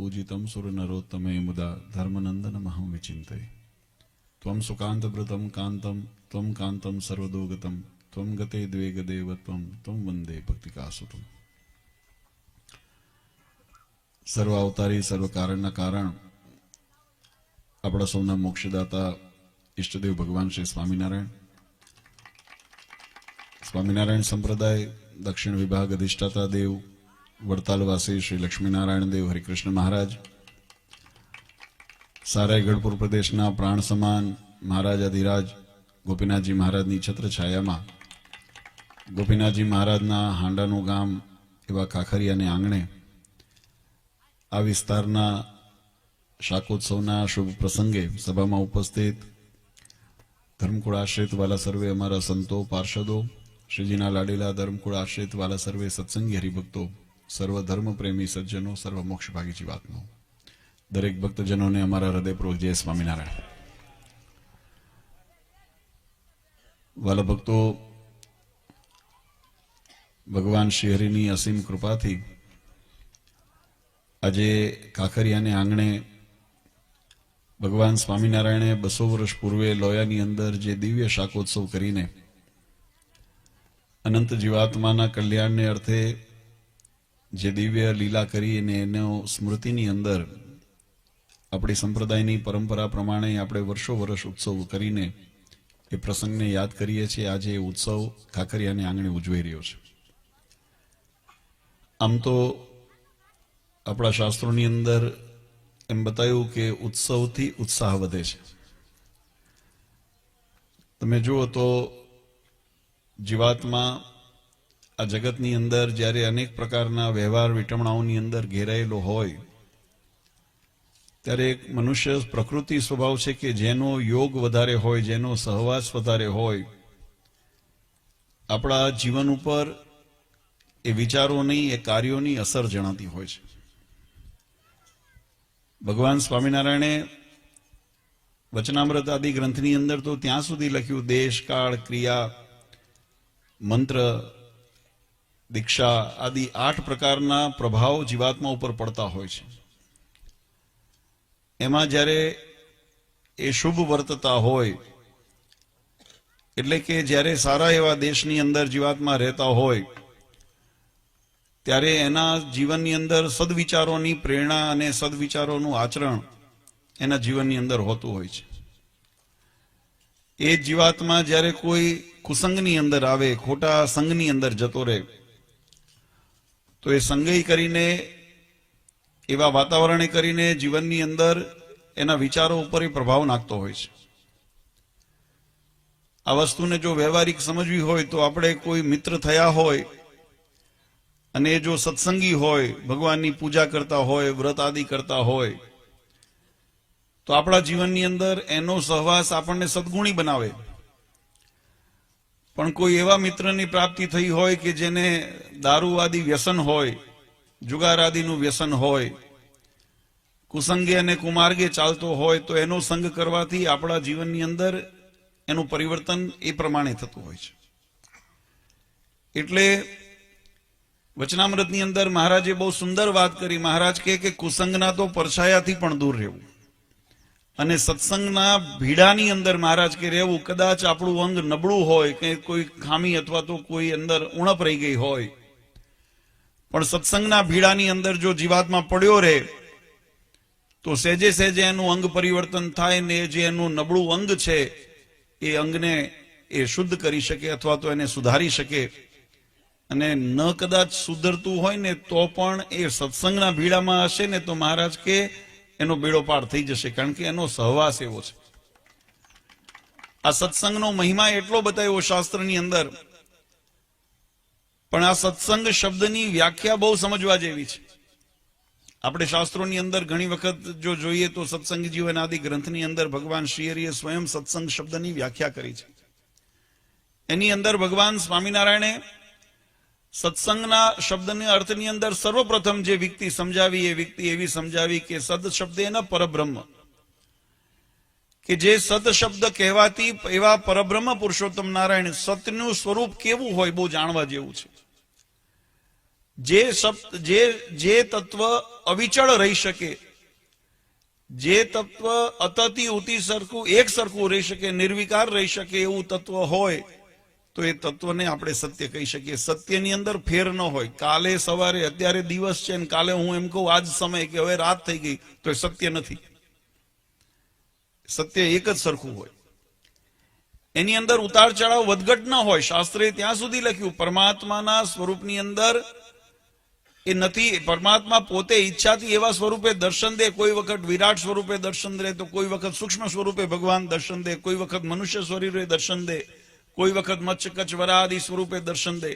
पूजितं सुरनरोत्तमे मुदा धर्मनन्दनमहं विचिन्तये त्वं सुकान्तवृतं कान्तं त्वं कान्तं सर्वदोगतं त्वं गते द्वे गदेवत्वं त्वं वन्दे भक्तिकासुतम्। सर्व अवतारी सर्व कारणना कारण આપણા સૌના મોક્ષદાતા ઈષ્ટદેવ ભગવાન શ્રી સ્વામિનારાયણ સ્વામિનારાયણ સંપ્રદાય દક્ષિણ વિભાગ અધિષ્ઠાતા દેવ વડતાલવાસી શ્રી લક્ષ્મીનારાયણ દેવ હરિકૃષ્ણ મહારાજ, સારાઈ ગઢપુર પ્રદેશના પ્રાણ સમાન મહારાજાધિરાજ ગોપીનાથજી મહારાજની છત્રછાયામાં ગોપીનાથજી મહારાજના હાંડાનું ગામ એવા કાખરિયાને આંગણે આ વિસ્તારના શાકોત્સવના શુભ પ્રસંગે સભામાં ઉપસ્થિત ધર્મકુળ આશ્રિત વાલા સર્વે અમારા સંતો પાર્ષદો, શ્રીજીના લાડીલા ધર્મકુળ આશ્રિત વાલા સર્વે સત્સંગી હરિભક્તો, સર્વ ધર્મ પ્રેમી સજ્જનો, સર્વ મોક્ષભાગી જીવાત્મો, દરેક ભક્તજનોને અમારા હૃદયપૂર્વક જય સ્વામિનારાયણ. વાલા ભક્તો, ભગવાન શ્રી હરિની અસીમ કૃપાથી આજે કાખરિયાને આંગણે ભગવાન સ્વામિનારાયણે 200 વર્ષ પૂર્વે લોયાની અંદર જે દિવ્ય શાકોત્સવ કરીને અનંત જીવાત્માના કલ્યાણને અર્થે જે દિવ્ય લીલા કરી અને એનો સ્મૃતિની અંદર આપણી સંપ્રદાયની પરંપરા પ્રમાણે આપણે વર્ષો વર્ષ ઉત્સવ કરીને એ પ્રસંગને યાદ કરીએ છીએ. આજે એ ઉત્સવ કાખરિયાને આંગણે ઉજવાઈ રહ્યો છે. આમ તો આપણા શાસ્ત્રોની અંદર એમ બતાવ્યું કે ઉત્સવથી ઉત્સાહ વધે છે. તમે જુઓ તો જીવાત્મા આ જગતની અંદર જ્યારે અનેક પ્રકારના વ્યવહાર વિટમણાઓની અંદર ઘેરાયેલો હોય ત્યારે એક મનુષ્ય પ્રકૃતિ સ્વભાવ છે કે જેનો યોગ વધારે હોય, જેનો સહવાસ વધારે હોય, આપણા જીવન ઉપર એ વિચારોની, એ કાર્યોની અસર જણાતી હોય છે. ભગવાન સ્વામિનારાયણે વચનામૃત આદિ ગ્રંથની અંદર તો ત્યાં સુધી લખ્યું દેશ, કાળ, ક્રિયા, મંત્ર, દીક્ષા આદિ 8 પ્રકારના પ્રભાવ જીવાત્મા ઉપર પડતા હોય છે. એમાં જ્યારે એ શુભ વર્તતા હોય, એટલે કે જ્યારે સારા એવા દેશની અંદર જીવાત્મા રહેતા હોય ત્યારે એના જીવનની અંદર સદવિચારોની પ્રેરણા અને સદવિચારોનું આચરણ એના જીવનની અંદર હોતું હોય છે. એ જીવાત્મા જ્યારે કોઈ કુસંગની અંદર આવે, ખોટા સંગની અંદર જતો રહે, તો એ સંગઈ કરીને, એવા વાતાવરણે કરીને જીવનની અંદર એના વિચારો ઉપર એ પ્રભાવ નાખતો હોય છે. આ વસ્તુને જો વ્યવહારિક સમજવી હોય તો આપણે કોઈ મિત્ર થયા હોય અને જો સત્સંગી હોય, ભગવાનની પૂજા કરતા હોય, વ્રત આદિ કરતા હોય, તો આપણા જીવનની અંદર એનો સહવાસ આપણને સદગુણી બનાવે. પણ કોઈ એવા મિત્રની પ્રાપ્તિ થઈ હોય કે જેને દારૂ આદિ વ્યસન હોય, જુગાર આદિનું વ્યસન હોય, કુસંગે અને કુમાર્ગે ચાલતો હોય, તો એનો સંગ કરવાથી આપણા જીવનની અંદર એનું પરિવર્તન એ પ્રમાણે થતું હોય છે. એટલે વચનામૃતની અંદર મહારાજે બહુ સુંદર વાત કરી. મહારાજ કહે કે કુસંગના તો પરછાયાથી પણ દૂર રહેવું અને સત્સંગના ભીડાની અંદર મહારાજ કે રહેવું. કદાચ આપણું અંગ નબળું હોય, કે કોઈ ખામી અથવા તો કોઈ અંદર ઉણપ રહી ગઈ હોય, પણ સત્સંગના ભીડાની અંદર જો જીવાત્મા પડ્યો રહે તો સહેજે સહેજે એનું અંગ પરિવર્તન થાય ને જે એનું નબળું અંગ છે એ અંગને એ શુદ્ધ કરી શકે અથવા તો એને સુધારી શકે. અને ન કદાચ સુધરતું હોય ને તો પણ એ સત્સંગના ભીડામાં હશે ને તો મહારાજ કે એનો બેડો પાર થઈ જશે, કારણ કે એનો સહવાસ એવો છે. આ સત્સંગનો મહિમા એટલો બતાવ્યો શાસ્ત્રની અંદર, પણ આ સત્સંગ શબ્દની વ્યાખ્યા બહુ સમજવા જેવી છે. આપણે શાસ્ત્રોની અંદર ઘણી વખત જો જોઈએ તો સત્સંગ જીવન આદિ ગ્રંથની અંદર ભગવાન શ્રી હરિએ સ્વયં સત્સંગ શબ્દની વ્યાખ્યા કરી છે. એની અંદર ભગવાન સ્વામિનારાયણે સત્સંગના શબ્દના અર્થની અંદર સર્વપ્રથમ જે વ્યક્તિ સમજાવી એ વ્યક્તિ એવી સમજાવી કે સદ શબ્દ એના પરબ્રહ્મ, કે જે સદ શબ્દ કહેવાતી એવા પરબ્રહ્મ પુરુષોત્તમ નારાયણ સતનું સ્વરૂપ કેવું હોય બહુ જાણવા જેવું છે. જે તત્વ અવિચળ રહી શકે, જે તત્વ અતથી ઉતિ સરખું એક સરખું રહી શકે, નિર્વિકાર રહી શકે એવું તત્વ હોય તો એ તત્વને આપણે સત્ય કહી શકીએ. સત્યની અંદર ફેર ન હોય. કાલે સવારે અત્યારે દિવસ છે ને કાલે હું એમ કહું આજ સમય કે હવે રાત થઈ ગઈ તો એ સત્ય નથી. સત્ય એક જ સરખું હોય. એની અંદર ઉતાર ચઢાવ વધઘટ ન હોય. શાસ્ત્રે ત્યાં સુધી લખ્યું પરમાત્માના સ્વરૂપની અંદર એ નથી. પરમાત્મા પોતે ઈચ્છાથી એવા સ્વરૂપે દર્શન દે. કોઈ વખત વિરાટ સ્વરૂપે દર્શન દે તો કોઈ વખત સૂક્ષ્મ સ્વરૂપે ભગવાન દર્શન દે, કોઈ વખત મનુષ્ય સ્વરૂપે દર્શન દે, કોઈ વખત મત્સ્ય કચ્છ વરાહ સ્વરૂપે દર્શન દે.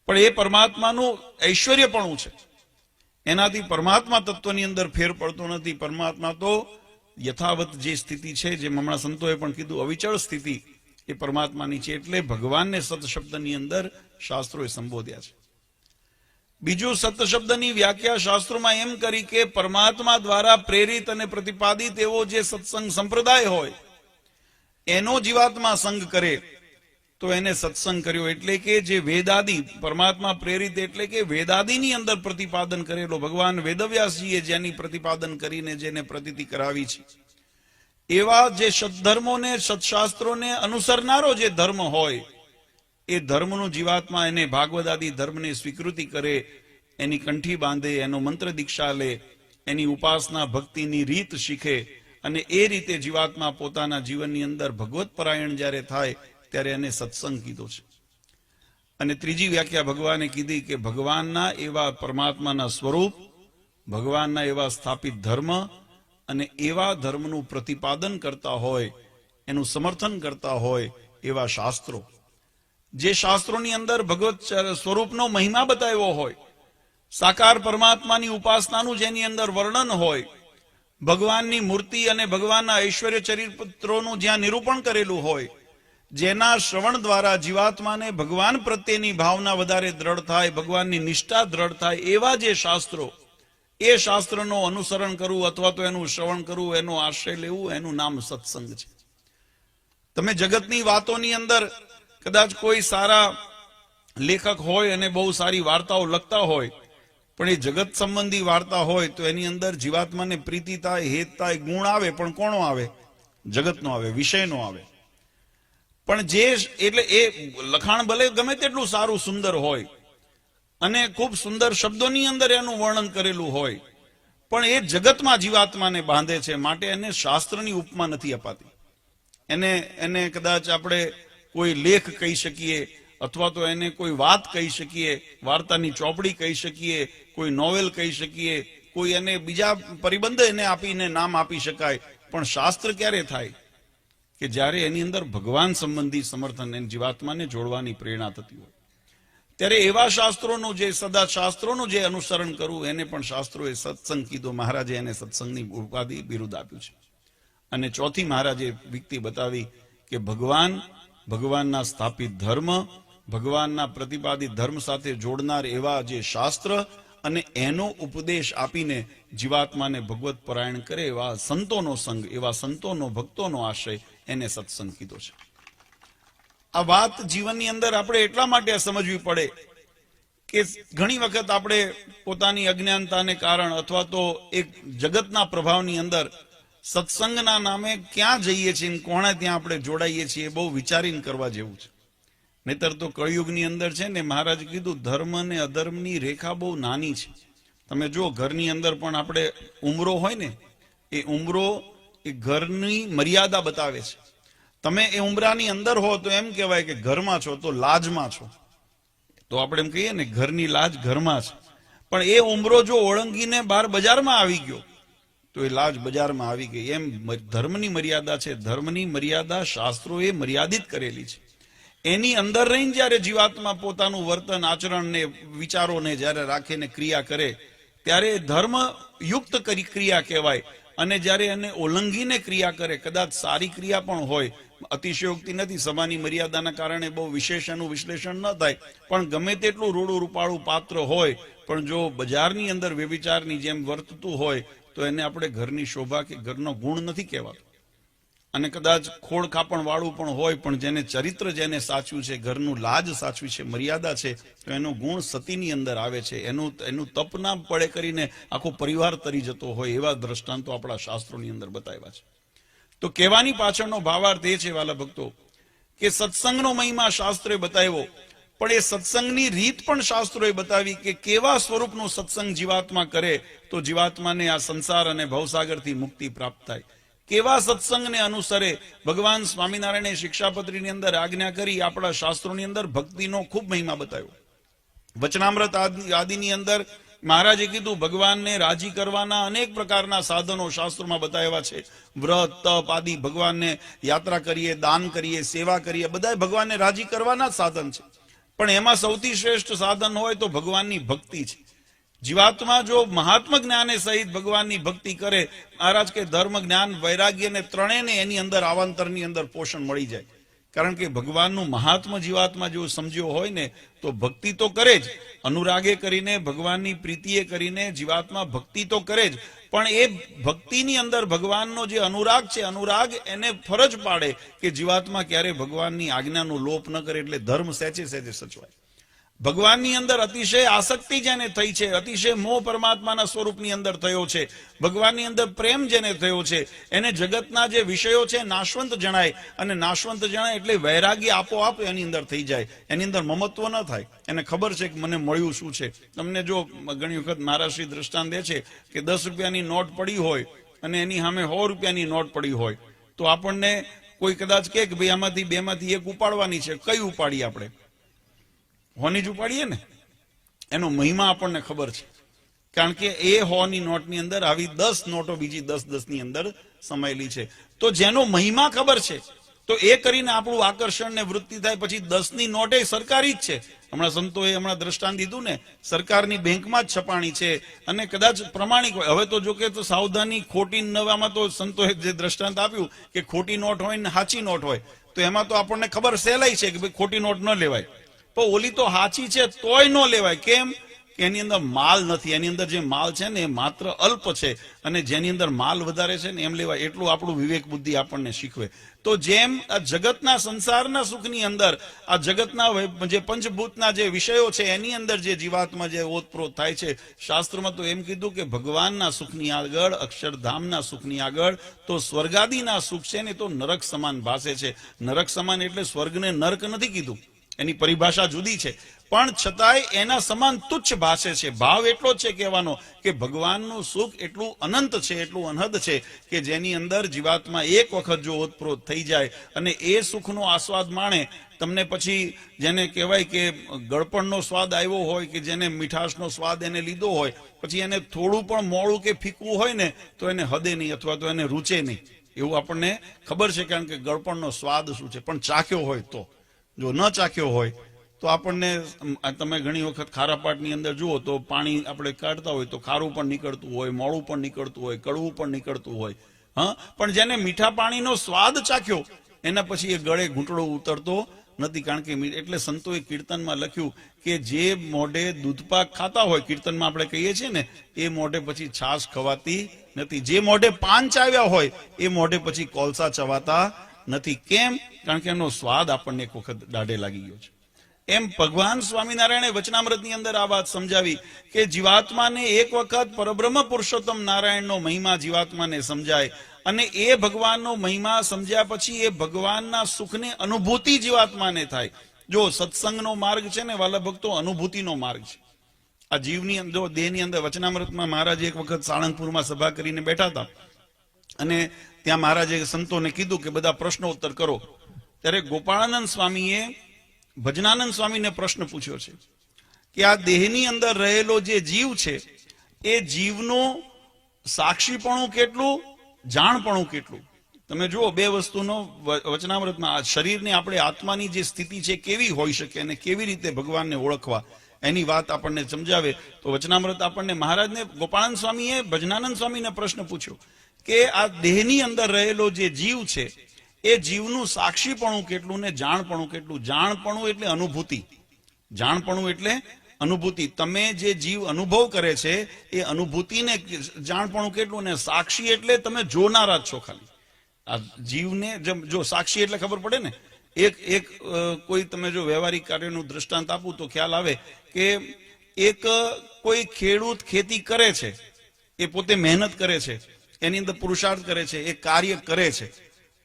પણ એ પરમાત્માનું ઐશ્વર્યપણું છે. એનાથી પરમાત્મા તત્વની અંદર ફેર પડતો નથી. પરમાત્મા તો યથાવત જે સ્થિતિ છે, જેમ હમણાં સંતોએ પણ કીધું અવિચળ સ્થિતિ એ પરમાત્માની છે. એટલે ભગવાનને સત શબ્દની અંદર શાસ્ત્રોએ સંબોધ્યા છે. બીજું સત શબ્દની વ્યાખ્યા શાસ્ત્રોમાં એમ કરી કે પરમાત્મા દ્વારા પ્રેરિત અને પ્રતિપાદિત એવો જે સત્સંગ સંપ્રદાય હોય એનો જીવાત્મા સંગ કરે તો એને સત્સંગ કર્યો. એટલે કે જે વેદાદી પરમાત્મા પ્રેરિત એટલે કે વેદાદીની અંદર પ્રતિપાદન કરેલો ભગવાન વેદવ્યાસજીએ જેની પ્રતિપાદન કરીને જેને પ્રતીતિ કરાવી છે એવા જે સદધર્મોને સત્શાસ્ત્રોને અનુસરનારો જે ધર્મ હોય એ ધર્મનું જીવાત્મા એને ભાગવદાદી ધર્મને સ્વીકૃતિ કરે, એની કંઠી બાંધે, એનો મંત્ર દીક્ષા લે, એની ઉપાસના ભક્તિની રીત શીખે અને એ રીતે જીવાત્મા પોતાના જીવનની અંદર ભગવત પરાયણ જ્યારે થાય ત્યારે એને સત્સંગ કીધો છે. અને ત્રીજી વ્યાખ્યા ભગવાને કીધી કે ભગવાનના એવા પરમાત્માના સ્વરૂપ, ભગવાનના એવા સ્થાપિત ધર્મ અને એવા ધર્મનું પ્રતિપાદન કરતા હોય, એનું સમર્થન કરતા હોય એવા શાસ્ત્રો, જે શાસ્ત્રોની અંદર ભગવત સ્વરૂપનો મહિમા બતાવ્યો હોય, સાકાર પરમાત્માની ઉપાસનાનું જેની અંદર વર્ણન હોય, ભગવાનની મૂર્તિ અને ભગવાનના ઐશ્વર્ય ચરિત્રોનું જ્યાં નિરૂપણ કરેલું હોય, જેના શ્રવણ દ્વારા જીવાત્માને ભગવાન પ્રત્યેની ભાવના વધારે દ્રઢ થાય, ભગવાનની નિષ્ઠા દ્રઢ થાય એવા જે શાસ્ત્રો, એ શાસ્ત્રનો અનુસરણ કરવું અથવા તો એનું શ્રવણ કરવું, એનો આશ્રય લેવું, એનું નામ સત્સંગ છે. તમે જગતની વાતોની અંદર કદાચ કોઈ સારા લેખક હોય અને બહુ સારી વાર્તાઓ લખતા હોય, પણ એ જગત સંબંધી વાર્તા હોય તો એની અંદર જીવાત્માને પ્રીતિ થાય, હેત થાય, ગુણ આવે, પણ કોનો આવે? જગતનો આવે, વિષયનો આવે. પણ જે એટલે એ લખાણ ભલે ગમે તેટલું સારું સુંદર હોય અને ખૂબ સુંદર શબ્દોની અંદર એનું વર્ણન કરેલું હોય, પણ એ જગતમાં જીવાત્માને બાંધે છે. માટે એને શાસ્ત્રની ઉપમા નથી અપાતી. એને કદાચ આપણે કોઈ લેખ કહી શકીએ અથવા તો એને કોઈ વાત કહી શકીએ, વાર્તાની ચોપડી કહી શકીએ, કોઈ નોવેલ કહી શકીએ, કોઈ એને બીજા પરિબંધ એને આપીને નામ આપી શકાય. પણ શાસ્ત્ર ક્યારે થાય? કે જ્યારે એની અંદર ભગવાન સંબંધી સમર્થન એને જીવાત્માને જોડવાની પ્રેરણા થતી હોય ત્યારે એવા શાસ્ત્રોનું જે સદા શાસ્ત્રોનું જે અનુસરણ કરવું એને પણ શાસ્ત્રોએ સત્સંગ કીધો. મહારાજે એને સત્સંગની ઉપાધિ બિરુદ આપ્યું છે. અને ચોથી મહારાજે વ્યક્તિ બતાવી કે ભગવાનના સ્થાપિત ધર્મ, ભગવાનના પ્રતિપાદિત ધર્મ સાથે જોડનાર એવા જે શાસ્ત્ર અને એનો ઉપદેશ આપીને જીવાત્માને ભગવત પરાયણ કરે એવા સંતોનો સંગ, એવા સંતોનો ભક્તોનો આશ્રય, એને સત્સંગ કીધો છે. આ વાત જીવનની અંદર આપણે એટલા માટે સમજવી પડે કે ઘણી વખત આપણે પોતાની અજ્ઞાનતાને કારણ અથવા તો એક જગતના પ્રભાવની અંદર સત્સંગના નામે ક્યાં જઈએ છીએ, કોણે ત્યાં આપણે જોડાઈએ છીએ, બહુ વિચારીને કરવા જેવું છે. નહીતર તો કળિયુગની અંદર છે ને, મહારાજ કીધું ધર્મ અને અધર્મની રેખા બહુ નાની છે. તમે જો ઘરની અંદર પણ આપણે ઉમરો હોય ને, એ ઉમરો એ ઘરની મર્યાદા બતાવે છે. તમે એ ઉમરાની અંદર હો તો એમ કહેવાય કે ઘરમાં છો, તો લાજમાં છો. તો આપણે એમ કહીએ ને ઘરની લાજ ઘરમાં છે. પણ એ ઉમરો જો ઓળંગીને બહાર બજારમાં આવી ગયો તો એ લાજ બજારમાં આવી ગઈ. એમ ધર્મની મર્યાદા છે. ધર્મની મર્યાદા શાસ્ત્રોએ મર્યાદિત કરેલી છે. એની અંદર રહીને જયારે જીવાત્મા પોતાનું વર્તન, આચરણ ને વિચારોને જયારે રાખીને ક્રિયા કરે ત્યારે ધર્મ યુક્ત ક્રિયા કહેવાય. અને જયારે એને ઓલંગીને ક્રિયા કરે, કદાચ સારી ક્રિયા પણ હોય, અતિશયોક્તિ નથી, સભાની મર્યાદાના કારણે બહુ વિશેષ એનું વિશ્લેષણ ન થાય, પણ ગમે તેટલું રૂડું રૂપાળું પાત્ર હોય, પણ જો બજારની અંદર વ્યભિચારની જેમ વર્તતું હોય તો એને આપણે ઘરની શોભા કે ઘરનો ગુણ નથી કહેવાતો. અને કદાચ ખોળ કાપણ વાળું પણ હોય, પણ જેને ચરિત્ર જેને સાચવ્યું છે, ઘરનું લાજ સાચવી છે, મર્યાદા છે, તો એનો ગુણ સતીની અંદર આવે છે. એનું તપ ના પડે કરીને આખો પરિવાર તરી જતો હોય એવા દ્રષ્ટાંતો આપણા શાસ્ત્રોની અંદર બતાવ્યા છે. તો કહેવાની પાછળનો ભાવાર્થ એ છે વાલા ભક્તો કે સત્સંગનો મહિમા શાસ્ત્રોએ બતાવ્યો, પણ એ સત્સંગની રીત પણ શાસ્ત્રોએ બતાવી કે કેવા સ્વરૂપનો સત્સંગ જીવાત્મા કરે તો જીવાત્માને આ સંસાર અને ભવસાગરથી મુક્તિ પ્રાપ્ત થાય. કેવા સત્સંગને અનુસરે ભગવાન સ્વામિનારાયણે શિક્ષાપત્રીની અંદર આજ્ઞા કરી. આપણા શાસ્ત્રોની અંદર ભક્તિનો ખૂબ મહિમા બતાવ્યો. વચનામૃત આદિની અંદર મહારાજે કીધું ભગવાનને રાજી કરવાના અનેક પ્રકારના સાધનો શાસ્ત્રોમાં બતાવ્યા છે. વ્રત, તપ આદિ, ભગવાનને યાત્રા કરીએ, દાન કરીએ, સેવા કરીએ, બધા ભગવાનને રાજી કરવાના જ સાધન છે. પણ એમાં સૌથી શ્રેષ્ઠ સાધન હોય તો ભગવાનની ભક્તિ છે. જીવાત્મા જો મહાત્મ જ્ઞાને સહિત ભગવાનની ભક્તિ કરે, મહારાજ કે ધર્મ, જ્ઞાન, વૈરાગ્ય ને ત્રણેયને એની અંદર આવાંતરની અંદર પોષણ મળી જાય. કારણ કે ભગવાનનું મહાત્મ જીવાત્મા જો સમજ્યો હોય ને તો ભક્તિ તો કરે જ, અનુરાગે કરીને, ભગવાનની પ્રીતિએ કરીને જીવાત્મા ભક્તિ તો કરે જ, પણ એ ભક્તિની અંદર ભગવાનનો જે અનુરાગ છે, અનુરાગ એને ફરજ પાડે કે જીવાત્મા ક્યારે ભગવાનની આજ્ઞાનો લોપ ન કરે, એટલે ધર્મ સહેજે સહેજે સચવાય. ભગવાનની અંદર અતિશય આસક્તિ જેને થઈ છે, અતિશય મોહ પરમાત્માના સ્વરૂપની અંદર થયો છે, ભગવાનની અંદર પ્રેમ જેને થયો છે, એને જગતના જે વિષયો છે નાશવંત જણાય, અને નાશવંત જણાય એટલે વૈરાગ્ય આપોઆપ એની અંદર થઈ જાય, એની અંદર મમત્વ ન થાય. એને ખબર છે કે મને મળ્યું શું છે. તમને જો ઘણી વખત મહારાજશ્રી દ્રષ્ટાંત દે છે કે 10 રૂપિયાની નોટ પડી હોય અને એની સામે 100 રૂપિયાની નોટ પડી હોય, તો આપણને કોઈ કદાચ કહે કે ભાઈ આમાંથી બેમાંથી એક ઉપાડવાની છે, કઈ ઉપાડી? આપણે હોની જ ઉપાડીએ ને. એનો મહિમા આપણને ખબર છે, કારણ કે એ 100ની નોટની અંદર આવી 10 નોટો બીજી 10 ની અંદર સમાયેલી છે. તો જેનો મહિમા ખબર છે તો એ કરીને આપણું આકર્ષણ ને વૃત્તિ થાય. પછી 10ની નોટ એ સરકારી જ છે. હમણાં સંતોએ દ્રષ્ટાંત દીધું ને, સરકારની બેંકમાં જ છપાણી છે અને કદાચ પ્રમાણિક હોય. હવે તો જો કે તો સાવધાની, ખોટી નવામાં તો સંતોએ જે દ્રષ્ટાંત આપ્યું કે ખોટી નોટ હોય ને સાચી નોટ હોય, તો એમાં તો આપણને ખબર સહેલાઈ છે કે ભાઈ ખોટી નોટ ન લેવાય. પણ ઓલી તો સાચી છે તોય ન લેવાય. કેમ? કે એની અંદર માલ નથી. એની અંદર જે માલ છે ને એ માત્ર અલ્પ છે, અને જેની અંદર માલ વધારે છે ને એમ લેવાય. એટલું આપણું વિવેક બુદ્ધિ આપણને શીખવે. તો જેમ આ જગતના સંસારના સુખની અંદર, આ જગતના જે પંચભૂતના જે વિષયો છે એની અંદર જે જીવાત્મા જે ઓતપ્રોત થાય છે, શાસ્ત્રમાં તો એમ કીધું કે ભગવાનના સુખની આગળ, અક્ષરધામના સુખની આગળ તો સ્વર્ગાદિના સુખ છે ને તો નરક સમાન ભાસે છે. નરક સમાન એટલે સ્વર્ગને નરક નથી કીધું, એની પરિભાષા જુદી છે, પણ છતાંય એના સમાન તુચ્છ ભાષે છે. ભાવ એટલો જ છે કહેવાનો કે ભગવાનનું સુખ એટલું અનંત છે, એટલું અનહદ છે કે જેની અંદર જીવાત્મા એક વખત જો ઓતપ્રોત થઈ જાય અને એ સુખનો આસ્વાદ માણે, તમને પછી જેને કહેવાય કે ગળપણનો સ્વાદ આવ્યો હોય, કે જેને મીઠાશનો સ્વાદ એને લીધો હોય, પછી એને થોડું પણ મોળું કે ફીકવું હોય ને તો એને હદે નહીં, અથવા તો એને રૂચે નહીં. એવું આપણને ખબર છે, કારણ કે ગળપણનો સ્વાદ શું છે. પણ ચાખ્યો હોય તો, જો ન ચાખ્યો હોય તો આપણને, તમે ઘણી વખત ખારા પાટની અંદર જુઓ તો પાણી આપણે કાઢતા હોય તો ખારું પણ નીકળતું હોય, મોળું પણ નીકળતું હોય, કડવું પણ નીકળતું હોય. પણ જેને મીઠા પાણીનો સ્વાદ ચાખ્યો એના પછી એ ગળે ઘૂંટડો ઉતરતો નથી. કારણ કે એટલે સંતોએ કીર્તનમાં લખ્યું કે જે મોઢે દૂધપાક ખાતા હોય, કીર્તનમાં આપણે કહીએ છીએ ને, એ મોઢે પછી છાશ ખવાતી નથી. જે મોઢે પાન ચાવ્યા હોય એ મોઢે પછી કોલસા ચવાતા નથી. કેમ? કારણ કે એનો સ્વાદ આપણને એક વખત દાઢે લાગી ગયો છે. એમ ભગવાન સ્વામિનારાયણે વચનામૃતની અંદર આ વાત સમજાવી કે જીવાત્માને એક વખત પરબ્રહ્મ પુરુષોત્તમ નારાયણનો મહિમા જીવાત્માને સમજાય, અને એ ભગવાનનો મહિમા સમજ્યા પછી એ ભગવાનના સુખની અનુભૂતિ જીવાત્માને થાય. જો સત્સંગનો માર્ગ છે ને વાલા ભક્તો, અનુભૂતિનો માર્ગ છે. આ જીવની જો દેહની અંદર વચનામૃતમાં મહારાજે એક વખત સાળંગપુરમાં સભા કરીને બેઠા હતા, અને ત્યાં મહારાજે સંતોને કીધું કે બધા પ્રશ્નોત્તર કરો. ત્યારે ગોપાળાનંદ સ્વામીએ ભજનાનંદ સ્વામીને પ્રશ્ન પૂછ્યો છે કે આ દેહની અંદર રહેલો જે જીવ છે એ જીવનું સાક્ષીપણું કેટલું, જાણપણું કેટલું. તમે જુઓ બે વસ્તુનો વચનામૃતમાં, શરીરની આપણે આત્માની જે સ્થિતિ છે કેવી હોઈ શકે અને કેવી રીતે ભગવાનને ઓળખવા એની વાત આપણને સમજાવે. તો વચનામૃત આપણને મહારાજને, ગોપાળાનંદ સ્વામીએ ભજનાનંદ સ્વામીને પ્રશ્ન પૂછ્યો કે આ દેહની અંદર રહેલો જે જીવ છે એ જીવનું સાક્ષીપણું કેટલું ને જાણપણું કેટલું. જાણપણું એટલે અનુભૂતિ, જાણપણું એટલે અનુભૂતિ. તમે જે જીવ અનુભવ કરે છે એ અનુભૂતિને જાણપણું કેટલું, ને સાક્ષી એટલે તમે જોનારા જ છો ખાલી. આ જીવને જો સાક્ષી એટલે ખબર પડે ને, એક કોઈ તમે જો વ્યવહારિક કાર્યનું દ્રષ્ટાંત આપું તો ખ્યાલ આવે કે એક કોઈ ખેડૂત ખેતી કરે છે, એ પોતે મહેનત કરે છે, એની અંદર પુરુષાર્થ કરે છે, એ કાર્ય કરે છે,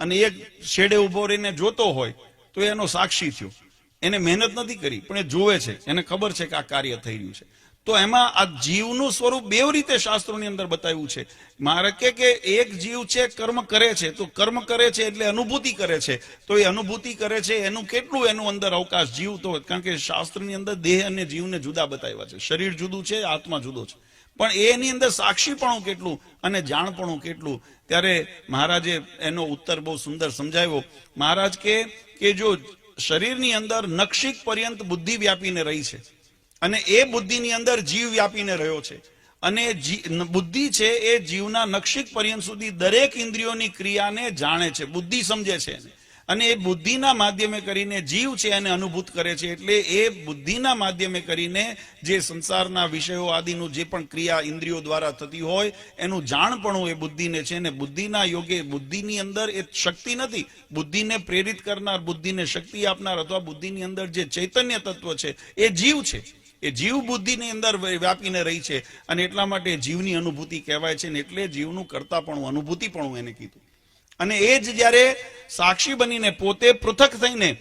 અને એક શેડે ઉભો રહીને જોતો હોય તો એનો સાક્ષી થયો. એને મહેનત નથી કરી પણ એ જોવે છે, એને ખબર છે કે આ કાર્ય થઈ રહ્યું છે. તો એમાં આ જીવનું સ્વરૂપ બે રીતે શાસ્ત્રોની અંદર બતાવ્યું છે. મારે કે એક જીવ છે કર્મ કરે છે, તો કર્મ કરે છે એટલે અનુભૂતિ કરે છે, તો એ અનુભૂતિ કરે છે એનું કેટલું એનું અંદર અવકાશ જીવ તો, કારણ કે શાસ્ત્રની અંદર દેહ અને જીવને જુદા બતાવ્યા છે. શરીર જુદું છે, આત્મા જુદો છે, પણ એની અંદર સાક્ષીપણું કેટલું અને જાણપણું કેટલું. ત્યારે મહારાજે એનો ઉત્તર બહુ સુંદર સમજાવ્યો. મહારાજ કે જો શરીરની અંદર નક્ષિક પર્યંત બુદ્ધિ વ્યાપીને રહી છે અને એ બુદ્ધિની અંદર જીવ વ્યાપીને રહ્યો છે, અને બુદ્ધિ છે એ જીવના નક્ષિક પર્યંત સુધી દરેક ઇન્દ્રિયોની ક્રિયાને જાણે છે, બુદ્ધિ સમજે છે, અને એ બુદ્ધિના માધ્યમે કરીને જીવ છે એને અનુભૂત કરે છે. એટલે એ બુદ્ધિના માધ્યમે કરીને જે સંસારના વિષયો આદિનું જે પણ ક્રિયા ઇન્દ્રિયો દ્વારા થતી હોય એનું જાણપણું એ બુદ્ધિને છે. અને બુદ્ધિના યોગે બુદ્ધિની અંદર એ શક્તિ નથી, બુદ્ધિને પ્રેરિત કરનાર, બુદ્ધિને શક્તિ આપનાર અથવા બુદ્ધિની અંદર જે ચૈતન્ય તત્વ છે એ જીવ છે. એ જીવ બુદ્ધિની અંદર વ્યાપીને રહી છે, અને એટલા માટે જીવની અનુભૂતિ કહેવાય છે. ને એટલે જીવનું કરતાપણું, અનુભૂતિપણું એને કીધું. અને એ જ જયારે સાક્ષી બનીને પોતે પૃથક થઈને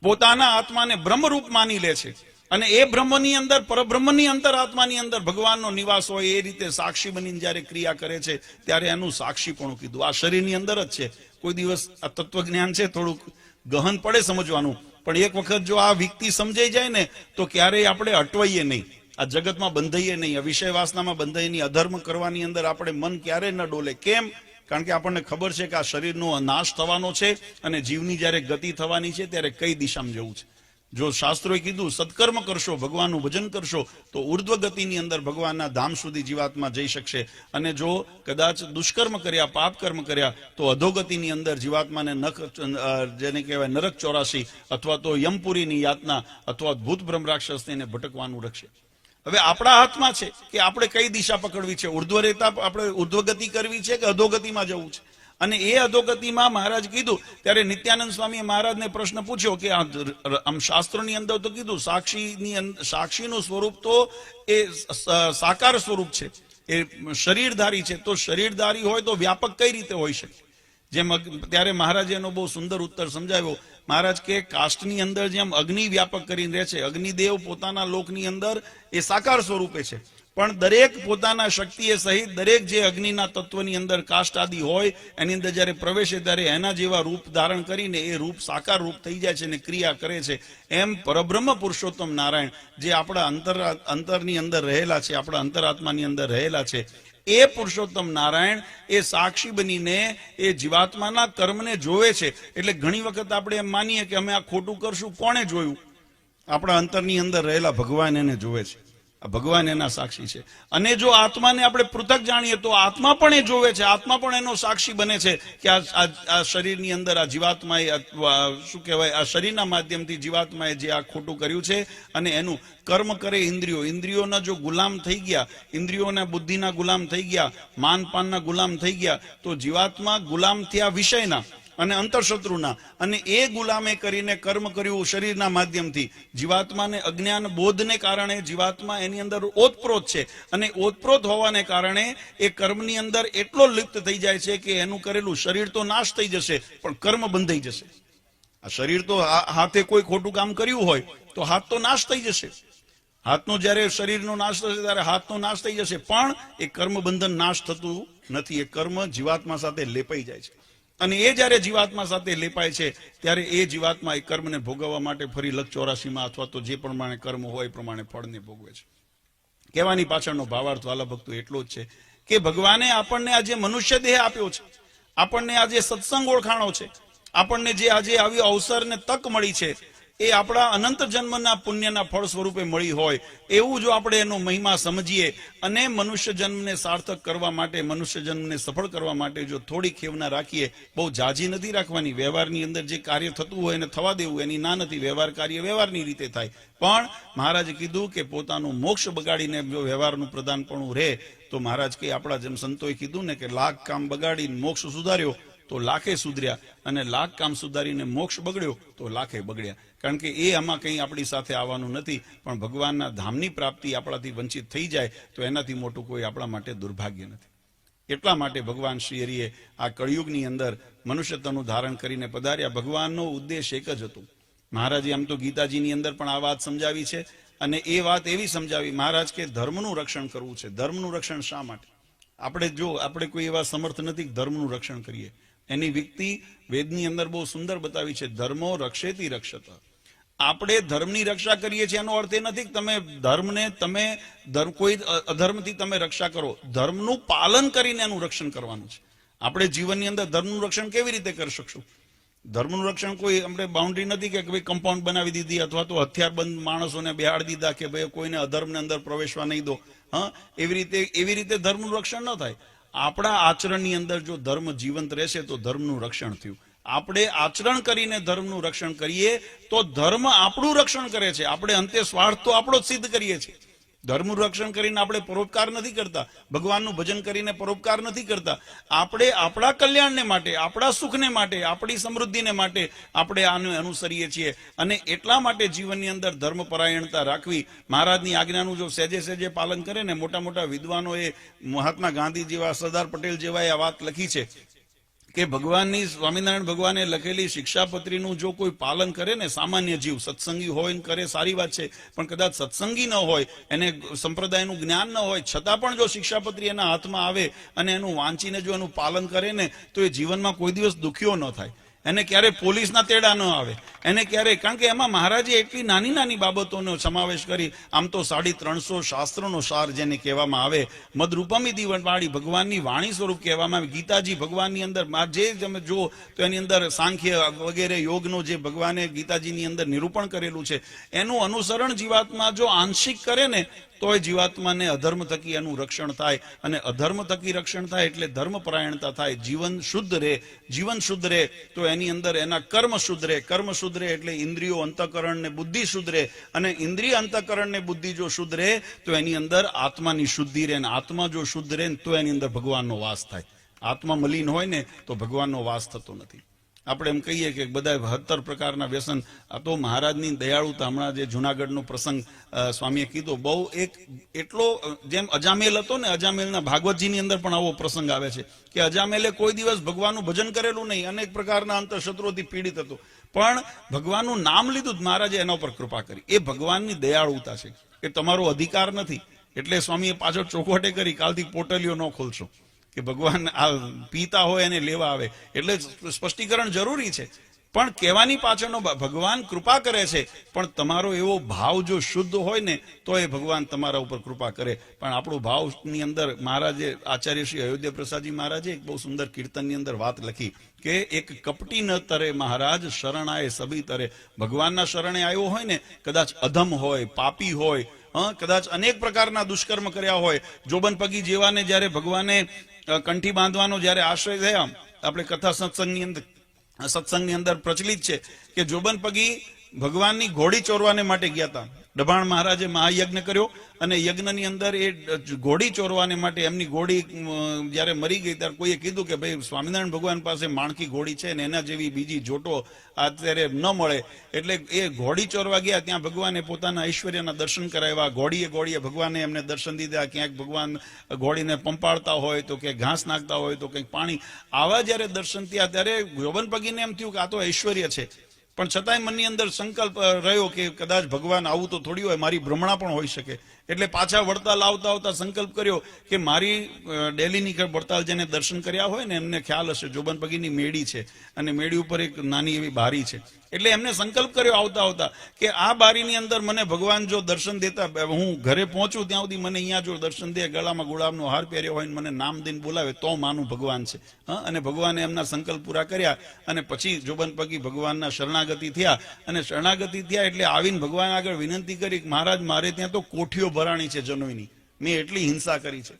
પોતાના આત્માને બ્રહ્મરૂપ માની લે છે, અને એ બ્રહ્મની અંદર, પરબ્રહ્મની અંદર, આત્માની અંદર ભગવાનનો નિવાસ હોય, એ રીતે સાક્ષી બનીને જયારે ક્રિયા કરે છે ત્યારે એનું સાક્ષીપણું કીધું. આ શરીરની અંદર જ છે. કોઈ દિવસ આ તત્વજ્ઞાન છે થોડુંક ગહન પડે સમજવાનું, પણ એક વખત જો આ વ્યક્તિ સમજાઈ જાય ને તો ક્યારેય આપણે અટવાઈએ નહીં, આ જગતમાં બંધાઈએ નહીં, આ વિષય વાસનામાં બંધાઈએ નહીં, અધર્મ કરવાની અંદર આપણે મન ક્યારેય ન ડોલે. કેમ? કારણ કે આપણને ખબર છે કે આ શરીરનો નાશ થવાનો છે અને જીવની જયારે ગતિ થવાની છે ત્યારે કઈ દિશામાં જવું છે. જો શાસ્ત્રોએ કીધું સત્કર્મ કરશો, ભગવાનનું ભજન કરશો તો ઉર્ધ્વ ગતિની અંદર ભગવાનના ધામ સુધી જીવાત્મા જઈ શકશે, અને જો કદાચ દુષ્કર્મ કર્યા, પાપ કર્મ કર્યા તો અધોગતિની અંદર જીવાત્માને જેને કહેવાય નરક 84 અથવા તો યમપુરીની યાતના અથવા ભૂત બ્રહ્મ રાક્ષસને ભટકવાનું રખશે. હવે આપણા હાથમાં છે કે આપણે કઈ દિશા પકડવી છે, ઉર્ધ્વ રેતા આપણે ઉર્ધ્વ ગતિ કરવી છે કે અધોગતિમાં જવું છે. અને એ અધોગતિમાં મહારાજ કીધું ત્યારે નિત્યાનંદ સ્વામીએ મહારાજને પ્રશ્ન પૂછ્યો કે આમ શાસ્ત્રોની અંદર તો કીધું સાક્ષીનું સ્વરૂપ તો એ સાકાર સ્વરૂપ છે, એ શરીરધારી છે, તો શરીરધારી હોય તો વ્યાપક કઈ રીતે હોઈ શકે? જેમ ત્યારે મહારાજે એનો બહુ સુંદર ઉત્તર સમજાવ્યો. મહારાજ કે કાષ્ટની અંદર જેમ અગ્નિ વ્યાપક કરીને રહે છે, અગ્નિદેવ પોતાના લોકની અંદર એ સાકાર સ્વરૂપે છે, પણ દરેક પોતાના શક્તિએ સહિત દરેક જે અગ્નિના તત્વની અંદર કાષ્ટ આદિ હોય એની અંદર જયારે પ્રવેશે ત્યારે એના જેવા રૂપ ધારણ કરીને એ રૂપ સાકાર રૂપ થઈ જાય છે અને ક્રિયા કરે છે. એમ પરબ્રહ્મ પુરુષોત્તમ નારાયણ જે આપણા અંતરની અંદર રહેલા છે, આપણા અંતરાત્માની અંદર રહેલા છે, એ પુરુષોત્તમ નારાયણ એ સાક્ષી બનીને એ જીવાત્માના કર્મને જોવે છે. એટલે ઘણી વખત આપણે એમ માનીએ કે અમે આ ખોટું કરશું, કોણે જોયું? આપણા અંતરની અંદર રહેલા ભગવાન એને જોવે છે, ભગવાન એના સાક્ષી છે. અને જો આત્માને આપણે પૃથક જાણીએ તો આત્મા પણ એ જોવે છે, આત્મા પણ એનો સાક્ષી બને છે કે આ શરીરની અંદર આ જીવાત્માએ શું કહેવાય આ શરીરના માધ્યમથી જીવાત્માએ જે આ ખોટું કર્યું છે અને એનું કર્મ કરે ઇન્દ્રિયો, ઇન્દ્રિયોના જો ગુલામ થઈ ગયા, ઇન્દ્રિયોના બુદ્ધિના ગુલામ થઈ ગયા, માનપાનના ગુલામ થઈ ગયા, તો જીવાત્મા ગુલામ થયા વિષયના અને અંતરશત્રુના, અને એ ગુલામે કરીને કર્મ કર્યું શરીરના માધ્યમથી. જીવાત્માને અજ્ઞાન બોધને કારણે જીવાત્મા એની અંદર ઓતપ્રોત છે, અને ઓતપ્રોત હોવાને કારણે એ કર્મની અંદર એટલો લિપ્ત થઈ જાય છે કે એનું કરેલું શરીર તો નાશ થઈ જશે પણ કર્મ બંધાઈ જશે. આ શરીર તો હાથે કોઈ ખોટું કામ કર્યું હોય તો હાથ તો નાશ થઈ જશે, હાથનો જયારે શરીરનો નાશ થશે ત્યારે હાથનો નાશ થઈ જશે, પણ એ કર્મ બંધન નાશ થતું નથી. એ કર્મ જીવાત્મા સાથે લેપાઈ જાય છે, અને એ જયારે જીવાત્મા સાથે લેપાય છે ત્યારે એ જીવાત્મા એ કર્મને ભોગવવા માટે ફરી લખ 84 અથવા તો જે પ્રમાણે કર્મ હોય એ પ્રમાણે ફળને ભોગવે છે. કહેવાની પાછળનો ભાવાર્થ વાલા ભક્તો એટલો જ છે કે ભગવાને આપણને આજે મનુષ્ય દેહ આપ્યો છે, આપણને આજે સત્સંગ ઓળખાણો છે, આપણને જે આજે આવી અવસર ને તક મળી છે એ આપણા અનંત જન્મના પુણ્યના ફળ સ્વરૂપે મળી હોય એવું જો આપણે એનો મહિમા સમજીએ અને મનુષ્ય જન્મને સાર્થક કરવા માટે, મનુષ્ય જન્મને સફળ કરવા માટે જો થોડી ખેવના રાખીએ, બહુ જાજી નથી રાખવાની. વ્યવહારની અંદર જે કાર્ય થતું હોય એને થવા દેવું, એની ના નથી. વ્યવહાર કાર્ય વ્યવહારની રીતે થાય, પણ મહારાજે કીધું કે પોતાનું મોક્ષ બગાડીને જો વ્યવહારનું પ્રધાનપણું રહે તો મહારાજ કે આપણા જેમ સંતોએ કીધું ને કે લાખ કામ બગાડીને મોક્ષ સુધાર્યો તો લાખે સુધર્યા, અને લાખ કામ સુધારીને મોક્ષ બગડ્યો તો લાખે બગડ્યા. કારણ કે એ આમાં કંઈ આપણી સાથે આવવાનું નથી, પણ ભગવાનના ધામની પ્રાપ્તિ આપણાથી વંચિત થઈ જાય તો એનાથી મોટું કોઈ આપણા માટે દુર્ભાગ્ય નથી. એટલા માટે ભગવાન શ્રી હરિએ આ કળિયુગની અંદર મનુષ્યત્વનું ધારણ કરીને પધાર્યા. ભગવાનનો ઉદ્દેશ એક જ હતો. મહારાજે આમ તો ગીતાજીની અંદર પણ આ વાત સમજાવી છે, અને એ વાત એવી સમજાવી મહારાજ કે ધર્મનું રક્ષણ કરવું છે. ધર્મનું રક્ષણ શા માટે? આપણે કોઈ એવા સમર્થ નથી કે ધર્મનું રક્ષણ કરીએ. એની વ્યક્તિ વેદની અંદર બહુ સુંદર બતાવી છે, ધર્મો રક્ષેતી રક્ષત. આપણે ધર્મની રક્ષા કરીએ છીએ એનો અર્થ એ નથી કે તમે કોઈ અધર્મથી તમે રક્ષા કરો. ધર્મનું પાલન કરીને એનું રક્ષણ કરવાનું છે. આપણે જીવનની અંદર ધર્મનું રક્ષણ કેવી રીતે કરી શકશું? ધર્મનું રક્ષણ કોઈ આપણે બાઉન્ડ્રી નથી કે ભાઈ કમ્પાઉન્ડ બનાવી દીધી અથવા તો હથિયારબંધ માણસોને બેહાડી દીધા કે ભાઈ કોઈને અધર્મને અંદર પ્રવેશવા નહીં દો. એવી રીતે ધર્મનું રક્ષણ ન થાય. આપણા આચરણની અંદર જો ધર્મ જીવંત રહેશે તો ધર્મનું રક્ષણ થયું. આપણે આચરણ કરીને ધર્મનું રક્ષણ કરીએ તો ધર્મ આપણું રક્ષણ કરે છે. આપણે અંતે સ્વાર્થ તો આપણો જ સિદ્ધ કરીએ છીએ. ધર્મનું રક્ષણ કરીને આપણે પરોપકાર નથી કરતા, ભગવાનનું ભજન કરીને પરોપકાર નથી કરતા. આપણે આપણા કલ્યાણને માટે, આપણા સુખને માટે, આપણી સમૃદ્ધિને માટે આપણે આને અનુસરીએ છીએ. અને એટલા માટે જીવનની અંદર ધર્મપરાયણતા રાખવી. મહારાજની આજ્ઞાનું જો સહેજે સહેજે પાલન કરે ને, મોટા મોટા વિદ્વાનોએ, મહાત્મા ગાંધી જેવા, સરદાર પટેલ જેવા આ વાત લખી છે કે ભગવાનની, સ્વામિનારાયણ ભગવાને લખેલી શિક્ષાપત્રીનું જો કોઈ પાલન કરે ને, સામાન્ય જીવ સત્સંગી હોય ને કરે સારી વાત છે, પણ કદાચ સત્સંગી ન હોય, એને સંપ્રદાયનું જ્ઞાન ન હોય, છતાં પણ જો શિક્ષાપત્રી એના હાથમાં આવે અને એનું વાંચીને જો એનું પાલન કરે ને, તો એ જીવનમાં કોઈ દિવસ દુખ્યો ન થાય. એને ક્યારે પોલીસના તેડા ન આવે, એને ક્યારે, કારણ કે એમાં મહારાજે એટલી નાની નાની બાબતોનો સમાવેશ કરી. આમ તો 350 શાસ્ત્રોનો સાર જેને કહેવામાં આવે, મદરૂપમિતિ વાળી ભગવાનની વાણી સ્વરૂપ કહેવામાં આવે. ગીતાજી ભગવાનની અંદર જે તમે જુઓ તો એની અંદર સાંખ્ય વગેરે યોગનો જે ભગવાને ગીતાજીની અંદર નિરૂપણ કરેલું છે, એનું અનુસરણ જીવાત્મા જો આંશિક કરે ને, તો એ જીવાત્માને અધર્મ થકી એનું રક્ષણ થાય, અને અધર્મ થકી રક્ષણ થાય એટલે ધર્મપરાયણતા થાય. જીવન શુદ્ધ રહે તો એની અંદર એના કર્મ શુદ્ધ રહે એટલે ઇન્દ્રિયો, અંતઃકરણ ને બુદ્ધિ શુદ્ધ રહે, અને ઇન્દ્રિય, અંતઃકરણ ને બુદ્ધિ જો શુદ્ધ રહે તો એની અંદર આત્માની શુદ્ધિ રહે, અને આત્મા જો શુદ્ધ રહે તો એની અંદર ભગવાનનો વાસ થાય. આત્મા મલિન હોય ને તો ભગવાનનો વાસ થતો નથી. આપણે એમ કહીએ કે બધા 72 પ્રકારના વ્યસન. આ તો મહારાજની દયાળુતા. હમણાં જે જુનાગઢનો પ્રસંગ સ્વામીએ કીધો, બહુ એટલો જેમ અજામેલ હતો ને, અજામેલના ભાગવતજીની અંદર પણ આવો પ્રસંગ આવે છે કે અજામેલે કોઈ દિવસ ભગવાનનું ભજન કરેલું નહીં, અનેક પ્રકારના અંતઃશત્રુઓથી પીડિત હતો, પણ ભગવાનનું નામ લીધું, મહારાજે એના ઉપર કૃપા કરી. એ ભગવાનની દયાળુતા છે. એ તમારો અધિકાર નથી. એટલે સ્વામીએ પાછળ ચોખવટે કરી, કાલથી પોટલીઓ ન ખોલશો કે ભગવાન આ પીતા હોય એને લેવા આવે. એટલે સ્પષ્ટીકરણ જરૂરી છે, પણ કહેવાની પાછળનો ભગવાન કૃપા કરે છે, પણ તમારો એવો ભાવ જો શુદ્ધ હોય ને તો એ ભગવાન તમારા ઉપર કૃપા કરે. પણ આપણો ભાવની અંદર મહારાજે, આચાર્ય શ્રી અયોધ્યા પ્રસાદજી મહારાજે એક બહુ સુંદર કીર્તનની અંદર વાત લખી કે એક કપટી ન તરે મહારાજ શરણાએ સબી તરે. ભગવાનના શરણે આવ્યો હોય ને, કદાચ અધમ હોય, પાપી હોય, કદાચ અનેક પ્રકારના દુષ્કર્મ કર્યા હોય, જોબન પગી જેવાને જયારે ભગવાને કંઠી બાંધવાનો જયારે આશ્રય થયા, આપણે કથા સત્સંગની અંદર પ્રચલિત છે કે જોબન પગી ભગવાનની ઘોડી ચોરવાને માટે ગયા હતા. ડભાણ મહારાજે મહાયજ્ઞ કર્યો, અને યજ્ઞની અંદર એ ઘોડી ચોરવાને માટે એમની ઘોડી જયારે મરી ગઈ ત્યારે કોઈએ કીધું કે ભાઈ સ્વામિનારાયણ ભગવાન પાસે માણકી ઘોડી છે ને એના જેવી બીજી જોટો અત્યારે ન મળે. એટલે એ ઘોડી ચોરવા ગયા. ત્યાં ભગવાને પોતાના ઐશ્વર્યના દર્શન કરાવ્યા. ઘોડીએ ભગવાને એમને દર્શન દીધા. ક્યાંક ભગવાન ઘોડીને પંપાડતા હોય તો ક્યાંક ઘાસ નાખતા હોય તો ક્યાંક પાણી. આવા જયારે દર્શન થયા ત્યારે જોબન પગીને એમ થયું કે આ તો ઐશ્વર્ય છે, પણ છતાંય મનની અંદર સંકલ્પ રહ્યો કે કદાચ ભગવાન આવું તો થોડી હોય, મારી ભ્રમણા પણ હોઈ શકે. એટલે પાછા વડતાલ આવતા સંકલ્પ કર્યો કે મારી ડેલીની વડતાલ જેને દર્શન કર્યા હોય ને એમને ખ્યાલ હશે, જોબન પગીની મેળી છે, અને મેળી ઉપર એક નાની એવી બારી છે. એટલે એમને સંકલ્પ કર્યો આવતા કે આ બારીની અંદર મને ભગવાન જો દર્શન દેતા, હું ઘરે પહોંચું ત્યાં સુધી મને અહીંયા જો દર્શન દે, ગળામાં ગુલાબનો હાર પહેર્યો હોય, મને નામ દઈને બોલાવે તો માનું ભગવાન છે. અને ભગવાને એમના સંકલ્પ પૂરા કર્યા, અને પછી જોબન પગી ભગવાનના શરણાગતિ થયા. અને શરણાગતિ થયા એટલે આવીને ભગવાન આગળ વિનંતી કરી કે મહારાજ, મારે ત્યાં તો કોઠીઓ ભરાણી છે જનોઈની, મેં એટલી હિંસા કરી છે,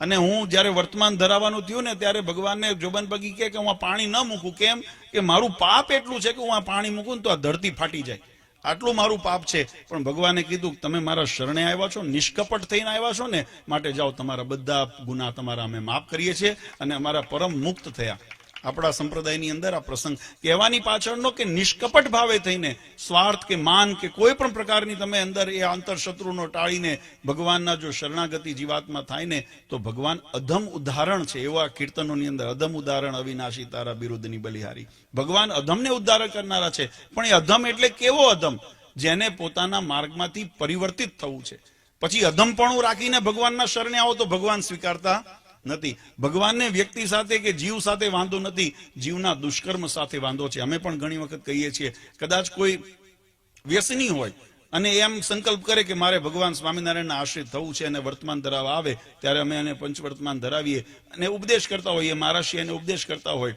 અને હું જયારે વર્તમાન ધરાવવાનું થયું ને ત્યારે ભગવાનને જોબન પગી કે હું આ પાણી ન મૂકું. કેમ કે મારું પાપ એટલું છે કે હું આ પાણી મૂકું ને તો આ ધરતી ફાટી જાય, આટલું મારું પાપ છે. પણ ભગવાને કીધું તમે મારા શરણે આવ્યા છો, નિષ્કપટ થઈને આવ્યા છો ને, માટે જાઓ, તમારા બધા ગુના તમારા અમે માફ કરીએ છીએ અને અમારા પરમ મુક્ત થયા. આપણા સંપ્રદાયની અંદર આ પ્રસંગ કહેવાની પાછળનો કે નિષ્કપટ ભાવે થઈને સ્વાર્થ કે માન કે કોઈ પણ પ્રકારની તમે અંદર એ આંતરશત્રુનો ટાળીને ભગવાનના જો શરણાગતિ જીવાત્મા થાય ને તો ભગવાન અધમ ઉદાહરણ છે. એવા કીર્તનોની અંદર અધમ ઉદાહરણ અવિનાશી તારા બિરુદની બલિહારી. ભગવાન અધમને ઉદ્ધાર કરનારા છે, પણ એ અધમ એટલે કેવો અધમ? જેને પોતાના માર્ગમાંથી પરિવર્તિત થવું છે. પછી અધમપણું રાખીને ભગવાનના શરણે આવો તો ભગવાન સ્વીકારતા નથી. ભગવાનને વ્યક્તિ સાથે કે જીવ સાથે વાંધો નથી, જીવના દુષ્કર્મ સાથે વાંધો છે. અમે પણ ઘણી વખત કહીએ છીએ, કદાચ કોઈ વ્યસની હોય અને એમ સંકલ્પ કરે કે મારે ભગવાન સ્વામિનારાયણના આશ્રિત થવું છે અને વર્તમાન ધરાવવા આવે ત્યારે અમે એને પંચવર્તમાન ધરાવીએ અને ઉપદેશ કરતા હોઈએ, મહારાષ્ટ્રી એને ઉપદેશ કરતા હોય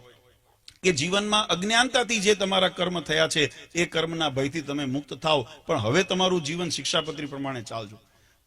કે જીવનમાં અજ્ઞાનતાથી જે તમારા કર્મ થયા છે એ કર્મના ભયથી તમે મુક્ત થાવ, પણ હવે તમારું જીવન શિક્ષાપત્રી પ્રમાણે ચાલજો.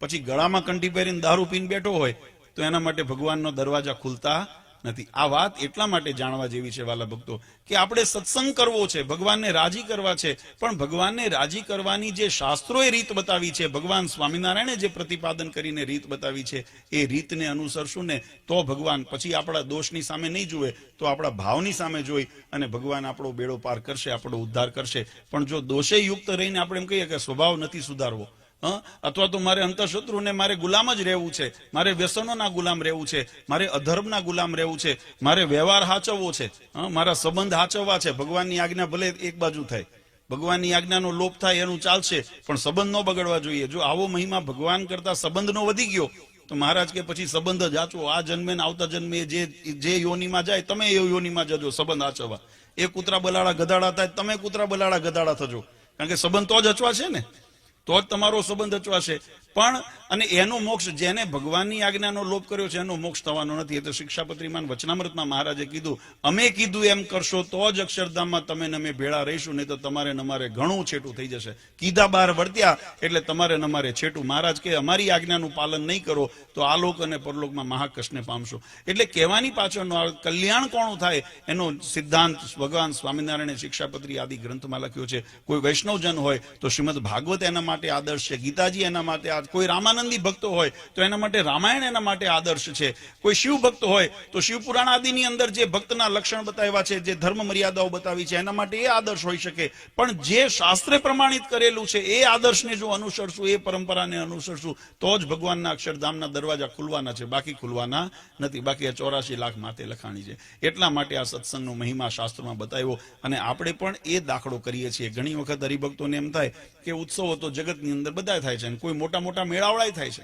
પછી ગળામાં કંઠી પહેરીને દારૂ પીને બેઠો હોય તો એના માટે ભગવાનનો દરવાજા ખુલતા નથી. આ વાત એટલા માટે જાણવા જેવી છે વાલા ભક્તો કે આપણે સત્સંગ કરવો છે, ભગવાનને રાજી કરવા છે, પણ ભગવાનને રાજી કરવાની જે શાસ્ત્રોએ રીત બતાવી છે, ભગવાન સ્વામિનારાયણે જે પ્રતિપાદન કરીને રીત બતાવી છે એ રીતને અનુસરશું ને તો ભગવાન પછી આપણા દોષની સામે નહીં જુએ તો આપણા ભાવની સામે જોઈ અને ભગવાન આપણો બેડો પાર કરશે, આપણો ઉદ્ધાર કરશે. પણ જો દોષે યુક્ત રહીને આપણે એમ કહીએ કે સ્વભાવ નથી સુધારવો, અથવા તો મારે અંતઃશત્રુને મારે ગુલામ જ રહેવું છે, મારે વ્યસનોના ગુલામ રહેવું છે, મારે અધર્મના ગુલામ રહેવું છે, મારે વ્યવહાર હાચવવો છે, મારા સંબંધ હાચવવા છે. ભગવાનની આજ્ઞા ભલે એક બાજુ થાય, ભગવાનની આજ્ઞાનો લોપ થાય એનું ચાલશે, પણ સંબંધ ન બગડવા જોઈએ. જો આવો મહિમા ભગવાન કરતા સંબંધનો વધી ગયો તો મહારાજ કે પછી સંબંધ જ હાચવો. આ જન્મે ને આવતા જન્મે જે યોનીમાં જાય તમે એ યોનીમાં જજો સંબંધ હાચવવા. એ કૂતરા બલાડા ગધાડા થાય, તમે કૂતરા બલાડા ગધાડા થજો, કારણ કે સંબંધ તો જ હચવા છે ને, તો જ તમારો સંબંધ હચવાશે. પણ અને એનો મોક્ષ, જેને ભગવાનની આજ્ઞાનો લોપ કર્યો છે એનો મોક્ષ થવાનો નથી. એ તો શિક્ષાપત્રીમાં વચનામૃતમાં મહારાજે કીધું, અમે કીધું એમ કરશો તો જ અક્ષરધામમાં તમે ને અમે ભેળા રહીશું, નહીં તો તમારે ને અમારે ઘણું છેટું થઈ જશે. કીધા બહાર વર્ત્યા એટલે તમારે ને અમારે છેટું. મહારાજ કે અમારી આજ્ઞાનું પાલન નહીં કરો તો આલોક અને પરલોકમાં મહાકષ્ટને પામશો. એટલે કહેવાની પાછળનો કલ્યાણ કોણું થાય એનો સિદ્ધાંત ભગવાન સ્વામિનારાયણે શિક્ષાપત્રી આદિ ગ્રંથમાં લખ્યો છે. કોઈ વૈષ્ણવજન હોય તો શ્રીમદ ભાગવત એના માટે આદર્શ છે, ગીતાજી એના માટે, કોઈ રામાનંદી ભક્તો હોય તો એના માટે રામાયણ એના માટે આદર્શ છે, કોઈ શિવ ભક્ત હોય તો શિવપુરાણ આદિની અંદર જે ભક્તના લક્ષણ બતાવ્યા છે, જે ધર્મ મર્યાદાઓ બતાવી છે એના માટે એ આદર્શ હોઈ શકે. પણ જે શાસ્ત્રે પ્રમાણિત કરેલું છે એ આદર્શને જો અનુસરશું, એ પરંપરાને અનુસરશું તો જ ભગવાનના અક્ષરધામના દરવાજા ખુલવાના છે, બાકી ખુલવાના નથી. બાકી આ 84 લાખ માથે લખાણી છે. એટલા માટે આ સત્સંગનો મહિમા શાસ્ત્રમાં બતાવ્યો અને આપણે પણ એ દાખલો કરીએ છીએ. ઘણી વખત હરિભક્તોને એમ થાય કે ઉત્સવો તો જગતની અંદર બધા થાય છે, કોઈ મોટા મોટા મેળાવડા થાય છે.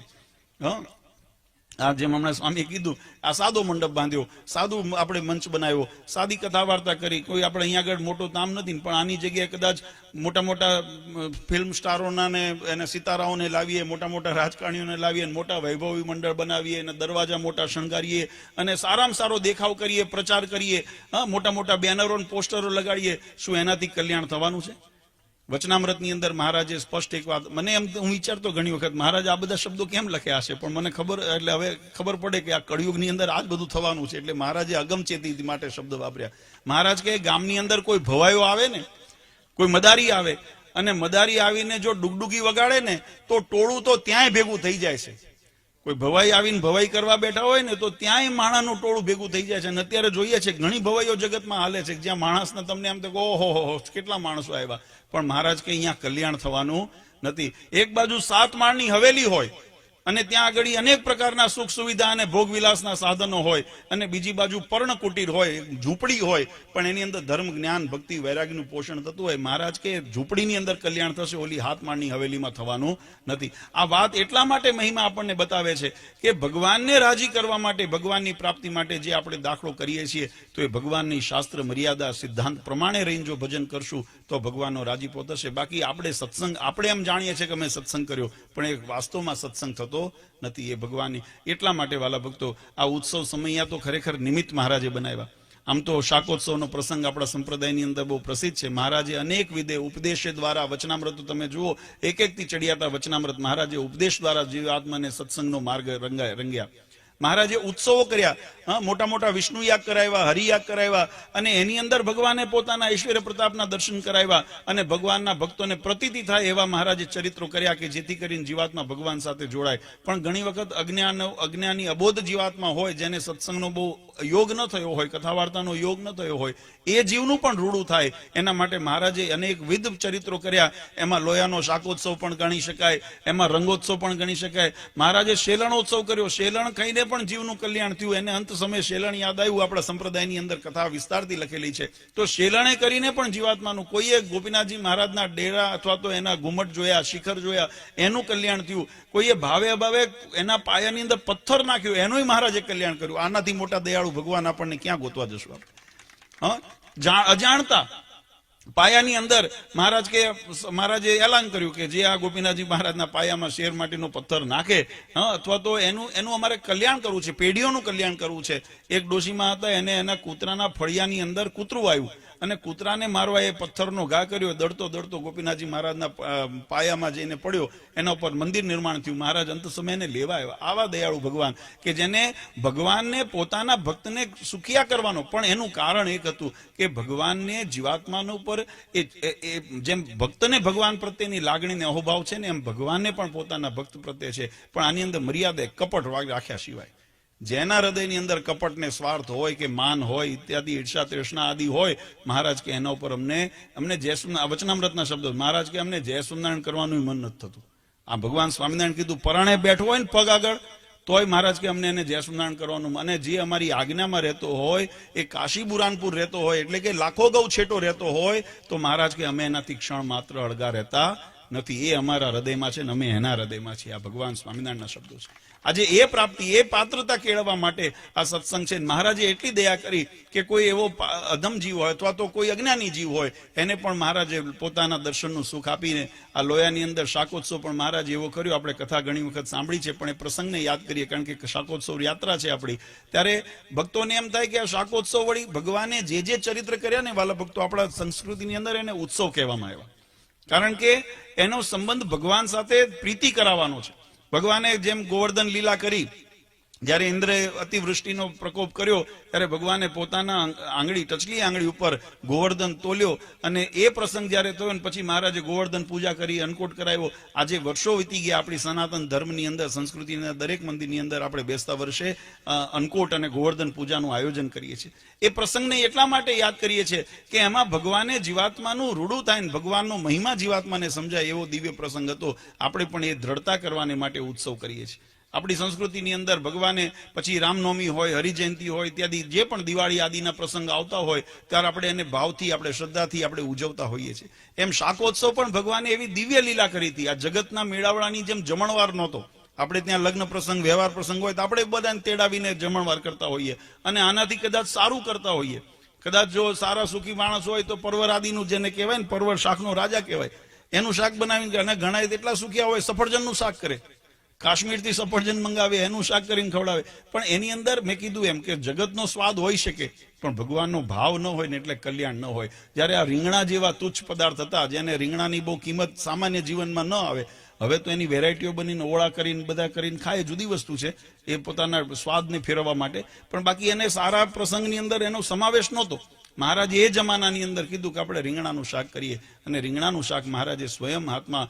આ જેમ હમણાં સ્વામીએ કીધું, આ સાદો મંડપ બાંધ્યો, સાદું આપણે મંચ બનાવ્યો, સાદી કથા વાર્તા કરી, કોઈ આપણે અહીંયા આગળ મોટો તામ નથી, પણ આની જગ્યાએ કદાચ મોટા મોટા ફિલ્મ સ્ટારોના ને એને સિતારાઓને લાવીએ, મોટા મોટા રાજકારણીઓને લાવીએ, મોટા વૈભવી મંડળ બનાવીએ અને દરવાજા મોટા શણગારીએ અને સારામાં સારો દેખાવ કરીએ, પ્રચાર કરીએ, મોટા મોટા બેનરો અને પોસ્ટરો લગાડીએ. શું એનાથી કલ્યાણ થવાનું છે? વચનામૃતની અંદર મહારાજે સ્પષ્ટ એક વાત, મને એમ હું વિચારતો ઘણી વખત મહારાજ આ બધા શબ્દો કેમ લખ્યા હશે, પણ મને ખબર, એટલે હવે ખબર પડે કે આ કળિયુગની અંદર આ જ બધું થવાનું છે. એટલે મહારાજે અગમચેતી માટે શબ્દ વાપર્યા. મહારાજ કે ગામની અંદર કોઈ ભવાયો આવે ને, કોઈ મદારી આવે અને મદારી આવીને જો ડુગડુગી વગાડે ને તો ટોળું તો ત્યાંય ભેગું થઈ જાય છે. કોઈ ભવાઈ આવીને ભવાઈ કરવા બેઠા હોય ને તો ત્યાંય માણસનું ટોળું ભેગું થઈ જાય છે. અને અત્યારે જોઈએ છે ઘણી ભવાઈઓ જગતમાં હાલે છે જ્યાં માણસને તમને એમ તો ઓહો કેટલા માણસો આવ્યા, પણ મહારાજ કે અહીંયા કલ્યાણ થવાનું નથી. એક બાજુ 7 માળની હવેલી હોય અને ત્યાં આગળ અનેક પ્રકારના સુખ સુવિધા અને ભોગવિલાસના સાધનો હોય અને બીજી બાજુ પર્ણકુટીર હોય, ઝૂંપડી હોય, પણ એની અંદર ધર્મ, જ્ઞાન, ભક્તિ, વૈરાગ્યનું પોષણ થતું હોય. મહારાજ કે ઝૂંપડીની અંદર કલ્યાણ થશે, ઓલી 7 માળની હવેલીમાં થવાનું નથી. આ વાત એટલા માટે મહિમા આપણને બતાવે છે કે ભગવાનને રાજી કરવા માટે, ભગવાનની પ્રાપ્તિ માટે જે આપણે દાખલો કરીએ છીએ તો એ ભગવાનની શાસ્ત્ર મર્યાદા સિદ્ધાંત પ્રમાણે રહીને જો ભજન કરશું તો ભગવાનનો રાજીપો થશે. બાકી આપણે સત્સંગ, આપણે એમ જાણીએ છીએ કે અમે સત્સંગ કર્યો, પણ એ વાસ્તવમાં સત્સંગ થતો નથી. એ ભગવાનની. એટલા માટે વાલા ભક્તો આ ઉત્સવ સમયા તો ખરેખર નિમિત્ત મહારાજે બનાવ્યા. આમ તો શાકોત્સવનો પ્રસંગ આપણા સંપ્રદાયની અંદર બહુ પ્રસિદ્ધ છે. મહારાજે અનેક વિધે ઉપદેશ દ્વારા વચનામૃત તમે જુઓ, એક એકથી ચડિયાતા વચનામૃત મહારાજે ઉપદેશ દ્વારા જીવાત્માને સત્સંગનો માર્ગ રંગ્યા. મહારાજે ઉત્સવો કર્યા, મોટા મોટા વિષ્ણુ યાગ કરાવ્યા, હરિયાગ કરાવ્યા, અને એની અંદર ભગવાને પોતાના ઐશ્વર્ય પ્રતાપના દર્શન કરાવ્યા, અને ભગવાનના ભક્તોને પ્રતીતિ થાય એવા મહારાજે ચરિત્રો કર્યા કે જેથી કરીને જીવાત્મા ભગવાન સાથે જોડાય. પણ ઘણી વખત અજ્ઞાની અબોધ જીવાત્મા હોય, જેને સત્સંગનો બહુ યોગ ન થયો હોય, કથા વાર્તાનો યોગ ન થયો હોય, એ જીવનું પણ રૂડું થાય એના માટે મહારાજે અનેકવિધ ચરિત્રો કર્યા. એમાં લોયાનો શાકોત્સવ પણ ગણી શકાય, એમાં રંગોત્સવ પણ ગણી શકાય. મહારાજે શેલણોત્સવ કર્યો, શેલણ ખાઈને પણ જીવનું કલ્યાણ થયું. એને અંત સમયે શેલણ યાદ આવ્યું. આપણા સંપ્રદાયની અંદર કથા વિસ્તારથી લખેલી છે. તો શેલણે કરીને પણ જીવાત્માનું, કોઈએ ગોપીનાથજી મહારાજના ડેરા અથવા તો એના ઘુમટ જોયા, શિખર જોયા, એનું કલ્યાણ થયું. કોઈએ ભાવે અભાવે એના પાયાની અંદર પથ્થર નાખ્યો, એનું મહારાજે કલ્યાણ કર્યું. આનાથી મોટા દયાળુ ભગવાન આપણને ક્યાં ગોતવા જશું આપણે? અજાણતા પાયાની અંદર મહારાજે એલાન કર્યું કે જે આ ગોપીનાથજી મહારાજના પાયામાં શેર માટીનો પથ્થર નાખે, અથવા તો એનું અમારે કલ્યાણ કરવું છે, પેઢીઓનું કલ્યાણ કરવું છે. એક ડોશીમાં હતા, એને એના કૂતરાના ફળિયાની અંદર કૂતરું આવ્યું, અને કૂતરાને મારવા એ પથ્થરનો ઘા કર્યો. દડતો ગોપીનાથજી મહારાજના પાયામાં જઈને પડ્યો, એના ઉપર મંદિર નિર્માણ થયું. મહારાજ અંત સમયે એને લેવા આવ્યા. આવા દયાળુ ભગવાન કે જેને ભગવાનને પોતાના ભક્તને સુખિયા કરવાનો, પણ એનું કારણ એક હતું કે ભગવાનને જીવાત્માનો ઉપર જેમ ભક્તને ભગવાન પ્રત્યેની લાગણીને અહોભાવ છે ને, એમ ભગવાનને પણ પોતાના ભક્ત પ્રત્યે છે. પણ આની અંદર મર્યાદા કપટ રાખ્યા સિવાય, જેના હૃદયની અંદર કપટ ને સ્વાર્થ હોય કે માન હોય ઇત્યાદિ ઈર્ષા તૃષ્ણા આદિ હોય, મહારાજ કે એના ઉપર અમને વચનામૃતના શબ્દો, મહારાજ કે અમને જય સ્વામિનારાયણ કરવાનું મન નથી થતું. આ ભગવાન સ્વામિનારાયણ કીધું, પરાણે બેઠો હોય ને પગ આગળ, તોય મહારાજ કે અમને એને જય સ્વામિનારાયણ કરવાનું. અને જે અમારી આજ્ઞામાં રહેતો હોય, એ કાશી બુરાનપુર રહેતો હોય, એટલે કે લાખો ગૌ છેટો રહેતો હોય, તો મહારાજ કે અમે એનાથી ક્ષણ માત્ર અળગા રહેતા નથી. એ અમારા હૃદયમાં છે ને અમે એના હૃદયમાં છીએ. આ ભગવાન સ્વામિનારાયણના શબ્દો છે. આજે એ પ્રાપ્તિ, એ પાત્રતા કેળવવા માટે આ સત્સંગ છે. મહારાજે એટલી દયા કરી કે કોઈ એવો અધમ જીવ હોય અથવા તો કોઈ અજ્ઞાની જીવ હોય, એને પણ મહારાજે પોતાના દર્શનનું સુખ આપીને આ લોયાની અંદર શાકોત્સવ પણ મહારાજે એવો કર્યો. આપણે કથા ઘણી વખત સાંભળી છે, પણ એ પ્રસંગને યાદ કરીએ, કારણ કે શાકોત્સવ યાત્રા છે આપણી. ત્યારે ભક્તોને એમ થાય કે આ શાકોત્સવ વળી ભગવાને જે ચરિત્ર કર્યા ને વાલા ભક્તો, આપણા સંસ્કૃતિની અંદર એને ઉત્સવ કહેવામાં આવ્યા. કારણ કે એનો સંબંધ ભગવાન સાથે પ્રીતિ કરાવવાનો છે. ભગવાને જેમ ગોવર્ધન લીલા કરી, જયારે ઇન્દ્રએ અતિવૃષ્ટિનો પ્રકોપ કર્યો, ત્યારે ભગવાને પોતાના આંગળી, ટચલી આંગળી ઉપર ગોવર્ધન તોલ્યો, અને એ પ્રસંગ જયારે થયો ને પછી મહારાજે ગોવર્ધન પૂજા કરી, અન્નકૂટ કરાવ્યો. આજે વર્ષો વીતી ગયા, આપણી સનાતન ધર્મની અંદર, સંસ્કૃતિની અંદર, દરેક મંદિરની અંદર આપણે બેસતા વર્ષે અન્નકૂટ અને ગોવર્ધન પૂજાનું આયોજન કરીએ છીએ. એ પ્રસંગને એટલા માટે યાદ કરીએ છીએ કે એમાં ભગવાને જીવાત્માનું રૂડું થાય ને ભગવાનનો મહિમા જીવાત્માને સમજાય, એવો દિવ્ય પ્રસંગ હતો. આપણે પણ એ દ્રઢતા કરવાને માટે ઉત્સવ કરીએ છીએ. આપણી સંસ્કૃતિની અંદર ભગવાને પછી રામનવમી હોય, હરિજયંતિ હોય, ઇત્યાદિ જે પણ દિવાળી આદિના પ્રસંગ આવતા હોય, ત્યારે આપણે એને ભાવથી, આપણે શ્રદ્ધાથી આપણે ઉજવતા હોઈએ છીએ. એમ શાકોત્સવ પણ ભગવાને એવી દિવ્ય લીલા કરી હતી. આ જગતના મેળાવડાની જેમ જમણવાર નહોતો. આપણે ત્યાં લગ્ન પ્રસંગ, વ્યવહાર પ્રસંગ હોય તો આપણે બધાને તેડાવીને જમણવાર કરતા હોઈએ, અને આનાથી કદાચ સારું કરતા હોઈએ. કદાચ જો સારા સુખી માણસ હોય તો પરવર આદિનું, જેને કહેવાય ને પરવર શાકનો રાજા કહેવાય, એનું શાક બનાવીને, અને ઘણા એટલા સુખિયા હોય સફરજનનું શાક કરે, કાશ્મીરથી સફરજન મંગાવે, એનું શાક કરીને ખવડાવે. પણ એની અંદર મેં કીધું એમ કે જગતનો સ્વાદ હોઈ શકે, પણ ભગવાનનો ભાવ ન હોય ને એટલે કલ્યાણ ન હોય. જ્યારે આ રીંગણા જેવા તુચ્છ પદાર્થ હતા, જેને રીંગણાની બહુ કિંમત સામાન્ય જીવનમાં ન આવે, હવે તો એની વેરાયટીઓ બનીને ઓળા કરીને બધા કરીને ખાય, જુદી વસ્તુ છે, એ પોતાના સ્વાદને ફેરવવા માટે. પણ બાકી એને સારા પ્રસંગની અંદર એનો સમાવેશ નહોતો. મહારાજે એ જમાનાની અંદર કીધું કે આપણે રીંગણાનું શાક કરીએ, અને રીંગણાનું શાક મહારાજે સ્વયં હાથમાં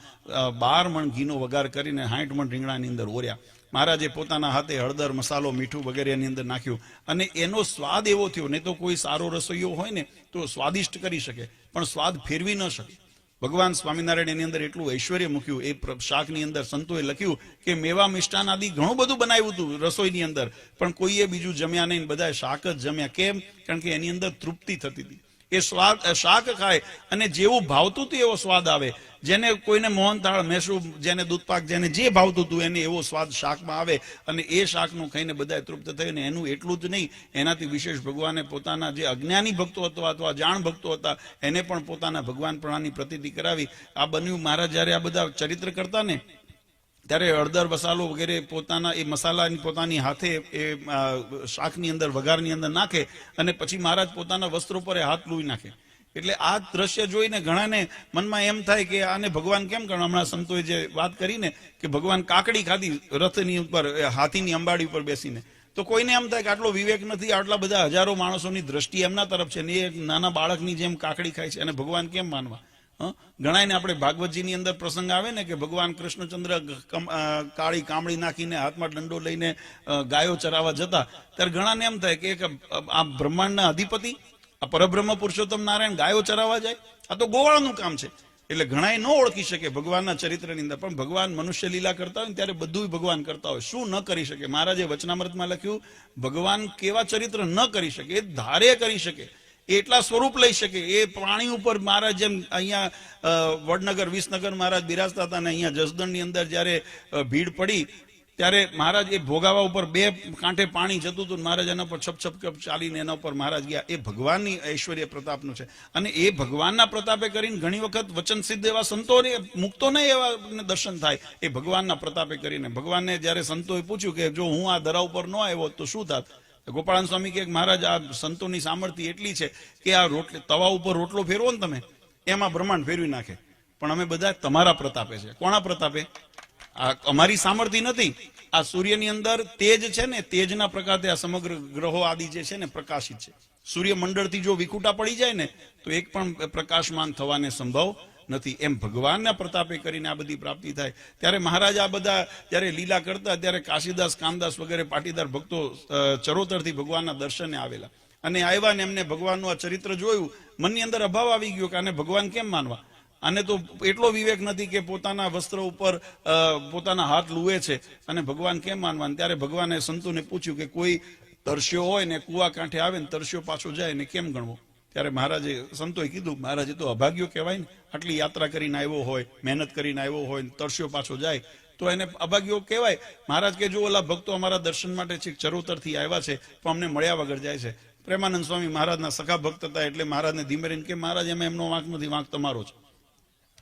12 મણ ઘીનો વઘાર કરીને 60 મણ રીંગણાની અંદર ઓર્યા. મહારાજે પોતાના હાથે હળદર, મસાલો, મીઠું વગેરેની અંદર નાખ્યું, અને એનો સ્વાદ એવો થયો. નહીં તો કોઈ સારો રસોઈયો હોય ને તો સ્વાદિષ્ટ કરી શકે, પણ સ્વાદ ફેરવી ન શકે. ભગવાન સ્વામિનારાયણ એની અંદર એટલું ઐશ્વર્ય મૂક્યું. એ શાકની અંદર સંતોએ લખ્યું કે મેવા મિષ્ટાન આદિ ઘણું બધું બનાવ્યું હતું રસોઈની અંદર, પણ કોઈએ બીજું જમ્યા નહીં, બધા શાક જ જમ્યા. કેમ? કારણ કે એની અંદર તૃપ્તિ થતી હતી. એ સ્વાદ, શાક ખાય અને જેવું ભાવતું હતું એવો સ્વાદ આવે. જેને કોઈને મોહનથાળ, મેસૂબ, જેને દૂધપાક, જેને જે ભાવતું હતું એને એવો સ્વાદ શાકમાં આવે, અને એ શાકનું ખાઈને બધા તૃપ્ત થઈને. એનું એટલું જ નહીં, એનાથી વિશેષ ભગવાને પોતાના જે અજ્ઞાની ભક્તો હતા અથવા જાણ ભક્તો હતા, એને પણ પોતાના ભગવાન પ્રણાની પ્રતીતિ કરાવી. આ બન્યું. મહારાજ જયારે આ બધા ચરિત્ર કરતા ને, ત્યારે હળદર, મસાલો વગેરે પોતાના એ મસાલાની પોતાની હાથે એ શાકની અંદર, વઘારની અંદર નાખે, અને પછી મહારાજ પોતાના વસ્ત્રો પર હાથ લૂઈ નાખે. એટલે આ દ્રશ્ય જોઈને ઘણાને મનમાં એમ થાય કે આને ભગવાન કેમ કરે. હમણાં સંતોએ જે વાત કરીને કે ભગવાન કાકડી ખાધી રથની ઉપર, હાથીની અંબાડી ઉપર બેસીને, તો કોઈને એમ થાય કે આટલો વિવેક નથી, આટલા બધા હજારો માણસોની દ્રષ્ટિ એમના તરફ છે ને એ નાના બાળકની જેમ કાકડી ખાય છે, અને ભગવાન કેમ માનવા? ગણાયને આપણે ભાગવતજીની અંદર પ્રસંગ આવે ને કે ભગવાન કૃષ્ણચંદ્ર કાળી કામળી નાખીને હાથમાં દંડો લઈને ગાયો ચરાવવા જતા, ત્યારે ઘણાને એમ થાય કે આ બ્રહ્માંડના અધિપતિ, આ પરબ્રહ્મ પુરુષોત્તમ નારાયણ ગાયો ચરાવવા જાય? આ તો ગોવાળનું કામ છે. એટલે ઘણા ન ઓળખી શકે ભગવાનના ચરિત્રની અંદર. પણ ભગવાન મનુષ્ય લીલા કરતા હોય ત્યારે બધું ભગવાન કરતા હોય. શું ન કરી શકે? મહારાજે વચનામૃતમાં લખ્યું, ભગવાન કેવા ચરિત્ર ન કરી શકે, એ ધારે કરી શકે, એટલા સ્વરૂપ લઈ શકે. એ પ્રાણી ઉપર મહારાજ જેમ અહીંયા વડનગર વિસનગર મહારાજ બિરાજતા હતા, અને અહીંયા જસદણની અંદર જયારે ભીડ પડી ત્યારે મહારાજ એ ભોગાવા ઉપર 2 કાંઠે પાણી જતું હતું, મહારાજ એના પર છપ છપ ચાલીને એના ઉપર મહારાજ ગયા. એ ભગવાનની ઐશ્વર્ય પ્રતાપનું છે. અને એ ભગવાનના પ્રતાપે કરીને ઘણી વખત વચન સિદ્ધ એવા સંતોને મુક્તોને એવા દર્શન થાય, એ ભગવાનના પ્રતાપે કરીને. ભગવાનને જયારે સંતોએ પૂછ્યું કે જો હું આ દરા ઉપર ન આવ્યો તો શું થાત? ગોપાળાન સ્વામી કે મહારાજ આ સંતોની સામર્થ્ય એટલી છે કે આ તવા ઉપર રોટલો ફેરવો ને તમે, એમાં બ્રહ્માંડ ફેરવી નાખે. પણ અમે બધા તમારા પ્રતાપે છે. કોના પ્રતાપે? આ અમારી સામર્થ્ય નથી. આ સૂર્યની અંદર તેજ છે ને, તેજના પ્રકારે આ સમગ્ર ગ્રહો આદિ જે છે ને પ્રકાશિત છે. સૂર્યમંડળથી જો વિખૂટા પડી જાય ને તો એક પણ પ્રકાશમાન થવાને સંભવ નથી. એમ ભગવાનના પ્રતાપે કરીને આ બધી પ્રાપ્તિ થાય. ત્યારે મહારાજ આ બધા જયારે લીલા કરતા ત્યારે કાશીદાસ કામદાસ વગેરે પાટીદાર ભક્તો ચરોતરથી ભગવાનના દર્શને આવેલા, અને આવ્યા ને એમને ભગવાનનું આ ચરિત્ર જોયું, મનની અંદર અભાવ આવી ગયો કે આને ભગવાન કેમ માનવા? આને તો એટલો વિવેક નથી કે પોતાના વસ્ત્ર ઉપર પોતાના હાથ લુએ છે, અને ભગવાન કેમ માનવા? ત્યારે ભગવાને સંતોને પૂછ્યું કે કોઈ તરસ્યો હોય ને કુવા કાંઠે આવે ને તરસ્યો પાછો જાય ને કેમ ગણવો? ત્યારે મહારાજે સંતોએ કીધું, મહારાજે તો અભાગ્યો કહેવાય ને, આટલી યાત્રા કરીને આવ્યો હોય, મહેનત કરીને આવ્યો હોય, તરસ્યો પાછો જાય તો એને અભાગ્યો કહેવાય. મહારાજ કે જો ઓલા ભક્તો અમારા દર્શન માટે છે ચરોતરથી આવ્યા છે પણ અમને મળ્યા વગર જાય છે. પ્રેમાનંદ સ્વામી મહારાજના સખા ભક્ત હતા, એટલે મહારાજને ધીમે રહીને કે મહારાજ એમાં એમનો વાંક નથી, વાંક તમારો છે.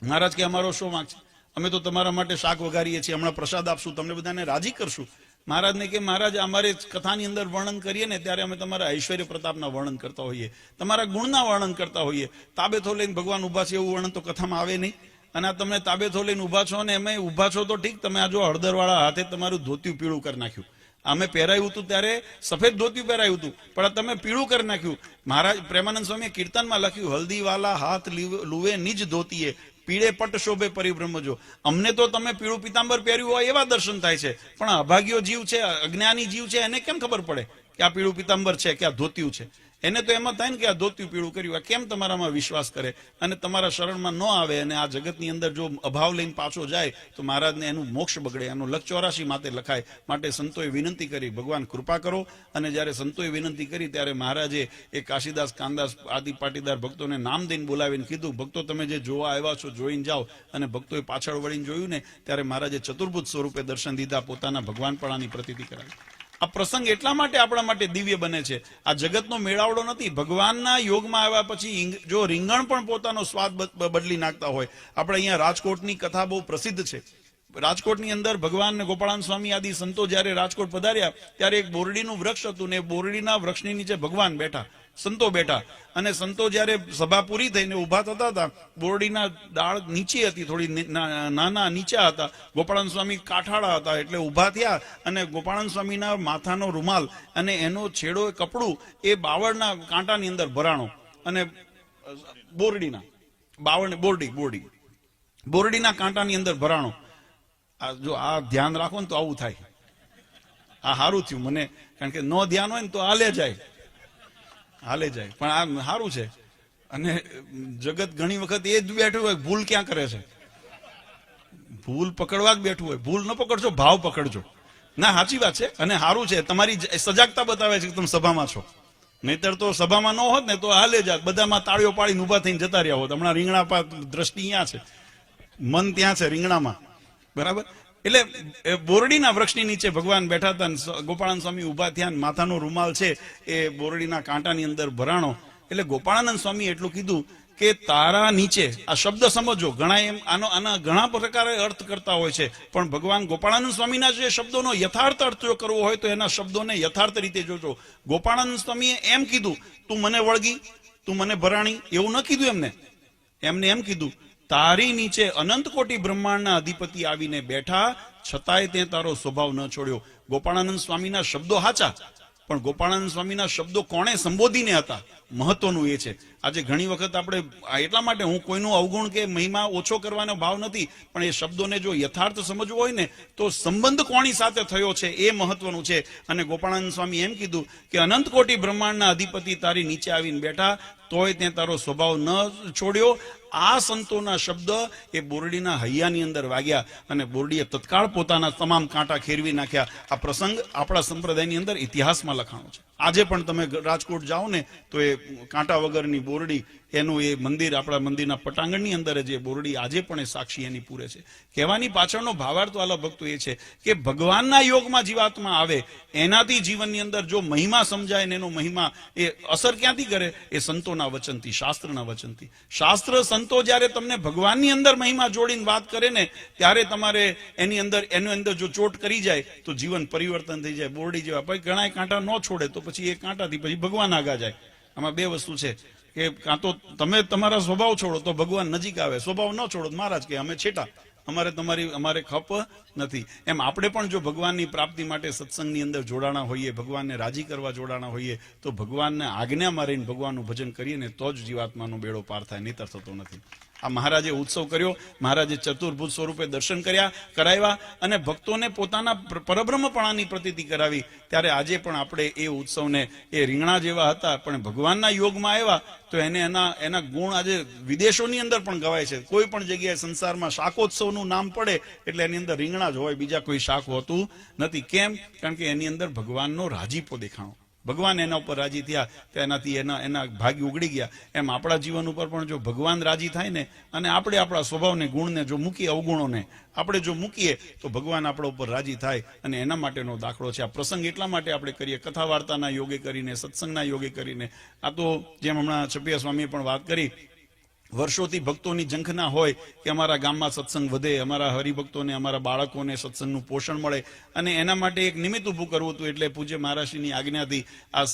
મહારાજ કે અમારો શું વાંક છે? અમે તો તમારા માટે શાક વઘારીએ છીએ, હમણાં પ્રસાદ આપશું, તમને બધાને રાજી કરશું. મહારાજને કે મહારાજ અમારે કથાની અંદર વર્ણન કરીએ ને ત્યારે અમે તમારા ઐશ્વર્ય પ્રતાપના વર્ણન કરતા હોઈએ, તમારા ગુણના વર્ણન કરતા હોઈએ. તાબેથો લઈને ભગવાન ઉભા છે એવું વર્ણન તો કથામાં આવે નહીં. અને આ તમે તાબેથો લઈને ઉભા છો ને એમાં ઉભા છો તો ઠીક, તમે આ જો હળદરવાળા હાથે તમારું ધોતિયું પીળું કરી નાખ્યું. અમે પહેરાયું હતું ત્યારે સફેદ ધોતિયું પહેરાયું હતું, પણ તમે પીળું કરી નાખ્યું. મહારાજ પ્રેમાનંદ સ્વામીએ કીર્તનમાં લખ્યું, હલ્દીવાલા હાથ લુવે નિજ ધોતીએ, પીળે પટ શોભે પરિબ્રહ્મ જો. અમને તો તમે પીળું પિતાંબર પહેર્યું હોય એવા દર્શન થાય છે, પણ અભાગ્યો જીવ છે, અજ્ઞાની જીવ છે, એને કેમ ખબર પડે કે આ પીળું પિતાંબર છે કે આ ધોતિયું છે? એને તો એમાં થાય ને કે આ ધોતિયું પીળું કર્યું. આ કેમ તમારામાં વિશ્વાસ કરે અને તમારા શરણમાં ન આવે અને આ જગતની અંદર જો અભાવ લઈને પાછો જાય તો મહારાજને એનું મોક્ષ બગડે. એનું લખ 84 માતે લખાય. માટે સંતોએ વિનંતી કરી, ભગવાન કૃપા કરો. અને જ્યારે સંતોએ વિનંતી કરી ત્યારે મહારાજે એ કાશીદાસ કામદાસ આદિ પાટીદાર ભક્તોને નામ દઈને બોલાવીને કીધું, ભક્તો તમે જે જોવા આવ્યા છો જોઈને જાઓ. અને ભક્તોએ પાછળ વળીને જોયું ને ત્યારે મહારાજે ચતુર્ભુજ સ્વરૂપે દર્શન દીધા, પોતાના ભગવાનપણાની પ્રતીતિ કરાવી. આ પ્રસંગ એટલા માટે આપણા માટે દિવ્ય બને છે. આ જગતનો મેળાવડો નથી. ભગવાનના યોગમાં આવ્યા પછી જો રીંગણ પણ પોતાનો સ્વાદ બદલી નાખતા હોય. આપણે અહીંયા રાજકોટની કથા બહુ પ્રસિદ્ધ છે. રાજકોટની અંદર ભગવાન ને ગોપાળાન સ્વામી આદિ સંતો જયારે રાજકોટ પધાર્યા ત્યારે એક બોરડીનું વૃક્ષ હતું ને બોરડીના વૃક્ષની નીચે ભગવાન બેઠા, સંતો બેઠા. અને સંતો જયારે સભા પૂરી થઈને ઉભા થતા હતા, બોરડીના ડાળ નીચે હતી, થોડી નાના નીચા હતા. ગોપાળાન સ્વામી કાઠાળા હતા એટલે ઉભા થયા અને ગોપાળાન સ્વામીના માથાનો રૂમાલ અને એનો છેડો કપડું એ બાવળના કાંટાની અંદર ભરાણો. અને બોરડીના બોરડીના કાંટાની અંદર ભરાણો. જો આ ધ્યાન રાખો ને તો આવું થાય. આ સારું થયું મને, કારણ કે નો ધ્યાન હોય ને તો હાલે જાય. પણ આ સારું છે. અને જગત ઘણી વખત એ જ બેઠું હોય, ભૂલ ક્યાં કરે છે? ભૂલ પકડવા જ બેઠું હોય. ભૂલ ન પકડજો, ભાવ પકડજો. ના, સાચી વાત છે. અને સારું છે, તમારી સજાગતા બતાવે છે કે તમે સભામાં છો. નહીતર તો સભામાં ન હોત ને તો હાલે જાત, બધામાં તાળીઓ પાડીને ઉભા થઈને જતા રહ્યા હોત. હમણાં રીંગણા પા દ્રષ્ટિ અહીંયા છે, મન ત્યાં છે રીંગણામાં. બરાબર. એટલે બોરડીના વૃક્ષની નીચે ભગવાન બેઠા હતા. ગોપાળાનંદ સ્વામી ઉભા થયા, માથાનો રૂમાલ છે એ બોરડીના કાંટાની અંદર ભરાણો. એટલે ગોપાળાનંદ સ્વામી એટલું કીધું કે તારા નીચે, આ શબ્દ સમજો, ઘણા એમ આના ઘણા પ્રકારે અર્થ કરતા હોય છે, પણ ભગવાન ગોપાળાનંદ સ્વામીના જે શબ્દોનો યથાર્થ અર્થ જો કરવો હોય તો એના શબ્દોને યથાર્થ રીતે જોજો. ગોપાળાનંદ સ્વામીએ એમ કીધું, તું મને વળગી, તું મને ભરાણી, એવું ન કીધું. એમને એમ કીધું, તારી નીચે અનંત કોટી બ્રહ્માંડના અધિપતિ આવીને બેઠા, છતાંય તે તારો સ્વભાવ ન છોડ્યો. ગોપાળાનંદ સ્વામીના શબ્દો સાચા, પણ ગોપાળાનંદ સ્વામીના શબ્દો કોણે સંબોધીને હતા, મહત્વનું એ છે. આજે ઘણી વખત આપણે એટલા માટે હું કોઈનું અવગુણ કે મહિમા ઓછો કરવાનો ભાવ નથી, પણ એ શબ્દોને જો યથાર્થ સમજવો હોય ને તો સંબંધ કોની સાથે થયો છે એ મહત્વનું છે. અને ગોપાળાનંદ સ્વામી એમ કીધું કે અનંત કોટી બ્રહ્માંડના અધિપતિ તારી નીચે આવીને બેઠા, તોય તે તારો સ્વભાવ ન છોડ્યો. આ સંતોના શબ્દ એ બોરડીના હૈયાની અંદર વાગ્યા અને બોરડીએ તત્કાળ પોતાના તમામ કાંટા ખેરવી નાખ્યા. આ પ્રસંગ આપણા સંપ્રદાયની અંદર ઇતિહાસમાં લખાણો છે. આજે પણ તમે રાજકોટ જાઓ ને તો એ કાંટા વગરની બોરડી, એનું એ મંદિર, આપણા મંદિરના પટાંગણની અંદર જે બોરડી આજે પણ એ સાક્ષી એની પૂરે છે. કહેવાની પાછળનો ભાવાર્થ વાલા ભક્તો એ છે કે ભગવાનના યોગમાં જીવાત્મા આવે, એનાથી જીવનની અંદર જો મહિમા સમજાય ને એનો મહિમા એ અસર ક્યાંથી કરે, એ સંતોના વચનથી, શાસ્ત્રના વચનથી. શાસ્ત્ર સંતો જ્યારે તમને ભગવાનની અંદર મહિમા જોડીને વાત કરે ને, ત્યારે તમારે એની અંદર જો ચોટ કરી જાય તો જીવન પરિવર્તન થઈ જાય. બોરડી જેવા પછી ઘણા કાંટા ન છોડે તો પછી એ કાંટાથી પછી ભગવાન આગા જાય. આમાં બે વસ્તુ છે કે કાં તો તમે તમારા સ્વભાવ છોડો તો ભગવાન નજીક આવે, સ્વભાવ ન છોડો મહારાજ કે અમે છેટા, અમારે ખપ નથી. એમ આપણે પણ જો ભગવાનની પ્રાપ્તિ માટે સત્સંગની અંદર જોડાણા હોઈએ, ભગવાનને રાજી કરવા જોડાણા હોઈએ, તો ભગવાનને આજ્ઞામાં રહીને ભગવાનનું ભજન કરીએ ને તો જ જીવાત્માનો બેડો પાર થાય, નહીંતર થતો નથી. આ મહારાજે ઉત્સવ કર્યો, મહારાજે ચતુર્ભુજ સ્વરૂપે દર્શન કરાવ્યા અને ભક્તોને પોતાના પરબ્રહ્મપણાની પ્રતીતિ કરાવી. ત્યારે આજે પણ આપણે એ ઉત્સવને, એ રીંગણા જેવા હતા પણ ભગવાનના યોગમાં આવ્યા તો એના ગુણ આજે વિદેશોની અંદર પણ ગવાય છે. કોઈ પણ જગ્યાએ સંસારમાં શાકોત્સવનું નામ પડે એટલે એની અંદર રીંગણા જ હોય, બીજા કોઈ શાક હોતું નથી. કેમ? કારણ કે એની અંદર ભગવાનનો રાજીપો દેખાણો, ભગવાન એના ઉપર રાજી થયા તો એનાથી એના ભાગ્ય ઉગડી ગયા. એમ આપણા જીવન ઉપર પણ જો ભગવાન રાજી થાય ને અને આપણે આપણા સ્વભાવને, ગુણને જો મૂકીએ, અવગુણોને આપણે જો મૂકીએ તો ભગવાન આપણા ઉપર રાજી થાય. અને એના માટેનો દાખલો છે આ પ્રસંગ. એટલા માટે આપણે કરીએ, કથા વાર્તાના યોગે કરીને, સત્સંગના યોગે કરીને. આ તો જેમ હમણાં છપિયા સ્વામીએ પણ વાત કરી, વર્ષોથી ભક્તોની ઝંખના હોય કે અમારા ગામમાં સત્સંગ વધે, અમારા હરિભક્તોને, અમારા બાળકોને સત્સંગનું પોષણ મળે, અને એના માટે એક નિમિત્ત ઊભું કરવું હતું. એટલે પૂજ્ય મહારાજશ્રીની આજ્ઞાથી આ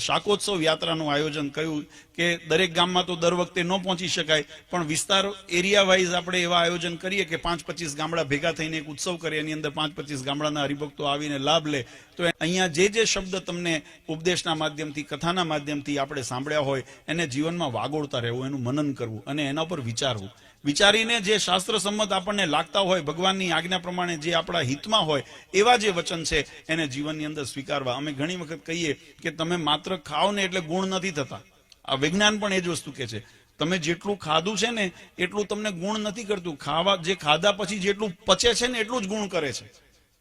શાકોત્સવ યાત્રાનું આયોજન કર્યું કે દરેક ગામમાં તો દર વખતે ન પહોંચી શકાય, પણ વિસ્તાર એરિયા વાઇઝ આપણે એવા આયોજન કરીએ કે 5-25 ગામડા ભેગા થઈને એક ઉત્સવ કરીએ, એની અંદર 5-25 ગામડાના હરિભક્તો આવીને લાભ લે. તો અહીંયા જે શબ્દ તમને ઉપદેશના માધ્યમથી, કથાના માધ્યમથી આપણે સાંભળ્યા હોય એને જીવનમાં વાગોળતા રહેવું, એનું મનન કરવું અને એના ઉપર વિચારવું. વિચારીને જે શાસ્ત્ર સંમત આપણને લાગતા હોય, ભગવાનની આજ્ઞા પ્રમાણે જે આપણા હિતમાં હોય એવા જે વચન છે એને જીવનની અંદર સ્વીકારવા. અમે ઘણી વખત કહીએ કે તમે માત્ર ખાઓ ને એટલે ગુણ નથી થતા. આ વિજ્ઞાન પણ એ જ વસ્તુ કે છે, તમે જેટલું ખાધું છે ને એટલું તમને ગુણ નથી કરતું. જે ખાધા પછી જેટલું પચે છે ને એટલું જ ગુણ કરે છે.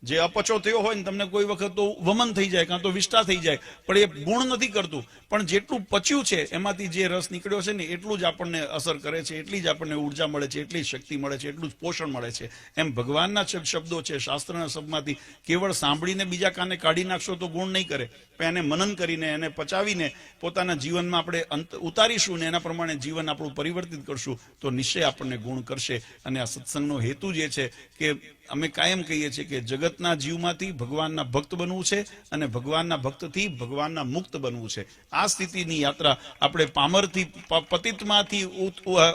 જે અપચો થયો હોય ને તમને કોઈ વખત તો વમન થઈ જાય, કાં તો વિષ્ટા થઈ જાય, પણ એ ગુણ નથી કરતું. પણ જેટલું પચ્યું છે એમાંથી જે રસ નીકળ્યો છે ને એટલું જ આપણને અસર કરે છે, એટલી જ આપણને ઉર્જા મળે છે, એટલી જ શક્તિ મળે છે, એટલું જ પોષણ મળે છે. એમ ભગવાનના શબ્દો છે, શાસ્ત્રના શબ્દમાંથી કેવળ સાંભળીને બીજા કાને કાઢી નાખશો તો ગુણ નહીં કરે, પણ એને મનન કરીને, એને પચાવીને પોતાના જીવનમાં આપણે ઉતારીશું ને એના પ્રમાણે જીવન આપણું પરિવર્તિત કરશું તો નિશ્ચય આપણને ગુણ કરશે. અને આ સત્સંગનો હેતુ જે છે કે અમે કાયમ કહીએ છીએ કે જગતના જીવમાંથી ભગવાનના ભક્ત બનવું છે અને ભગવાનના ભક્તથી ભગવાનના મુક્ત બનવું છે. આ સ્થિતિની યાત્રા આપણે પામરથી, પતિતમાંથી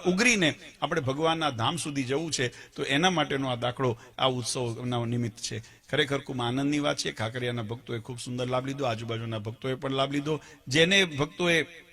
ઉગરીને આપણે ભગવાનના ધામ સુધી જવું છે. તો એના માટેનો આ દાખલો, આ ઉત્સવના નિમિત્ત છે. ખરેખર ખૂબ આનંદની વાત છે. ખાકરિયાના ભક્તોએ ખૂબ સુંદર લાભ લીધો, આજુબાજુના ભક્તોએ પણ લાભ લીધો. જેને ભક્તોએ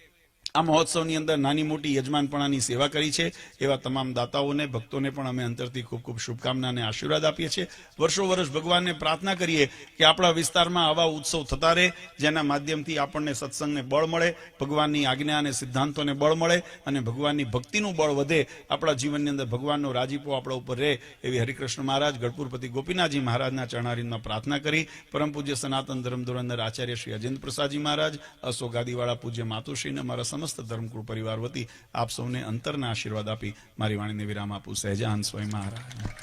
આ મહોત્સવની અંદર નાની મોટી યજમાનપણાની સેવા કરી છે એવા તમામ દાતાઓને, ભક્તોને પણ અમે અંતરથી ખૂબ ખૂબ શુભકામના અને આશીર્વાદ આપીએ છીએ. વર્ષો વર્ષ ભગવાનને પ્રાર્થના કરીએ કે આપણા વિસ્તારમાં આવા ઉત્સવ થતા રહે, જેના માધ્યમથી આપણને સત્સંગને બળ મળે, ભગવાનની આજ્ઞા અને સિદ્ધાંતોને બળ મળે અને ભગવાનની ભક્તિનું બળ વધે. આપણા જીવનની અંદર ભગવાનનો રાજીપો આપણા ઉપર રહે એવી હરિકૃષ્ણ મહારાજ, ગઢપુરપતિ ગોપીનાથજી મહારાજના ચરણારીમાં પ્રાર્થના કરી. પરમ પૂજ્ય સનાતન ધર્મ ધુરંધર આચાર્ય શ્રી અજેન્દ્ર પ્રસાદજી મહારાજ, અશોગાદીવાળા પૂજ્ય માતુશ્રીને મારા સમસ્ત ધર્મકુળ પરિવાર વતી આપ સૌને અંતરના આશીર્વાદ આપી મારી વાણીને વિરામ આપું. સહેજાનંદ સ્વામી મહારાજ.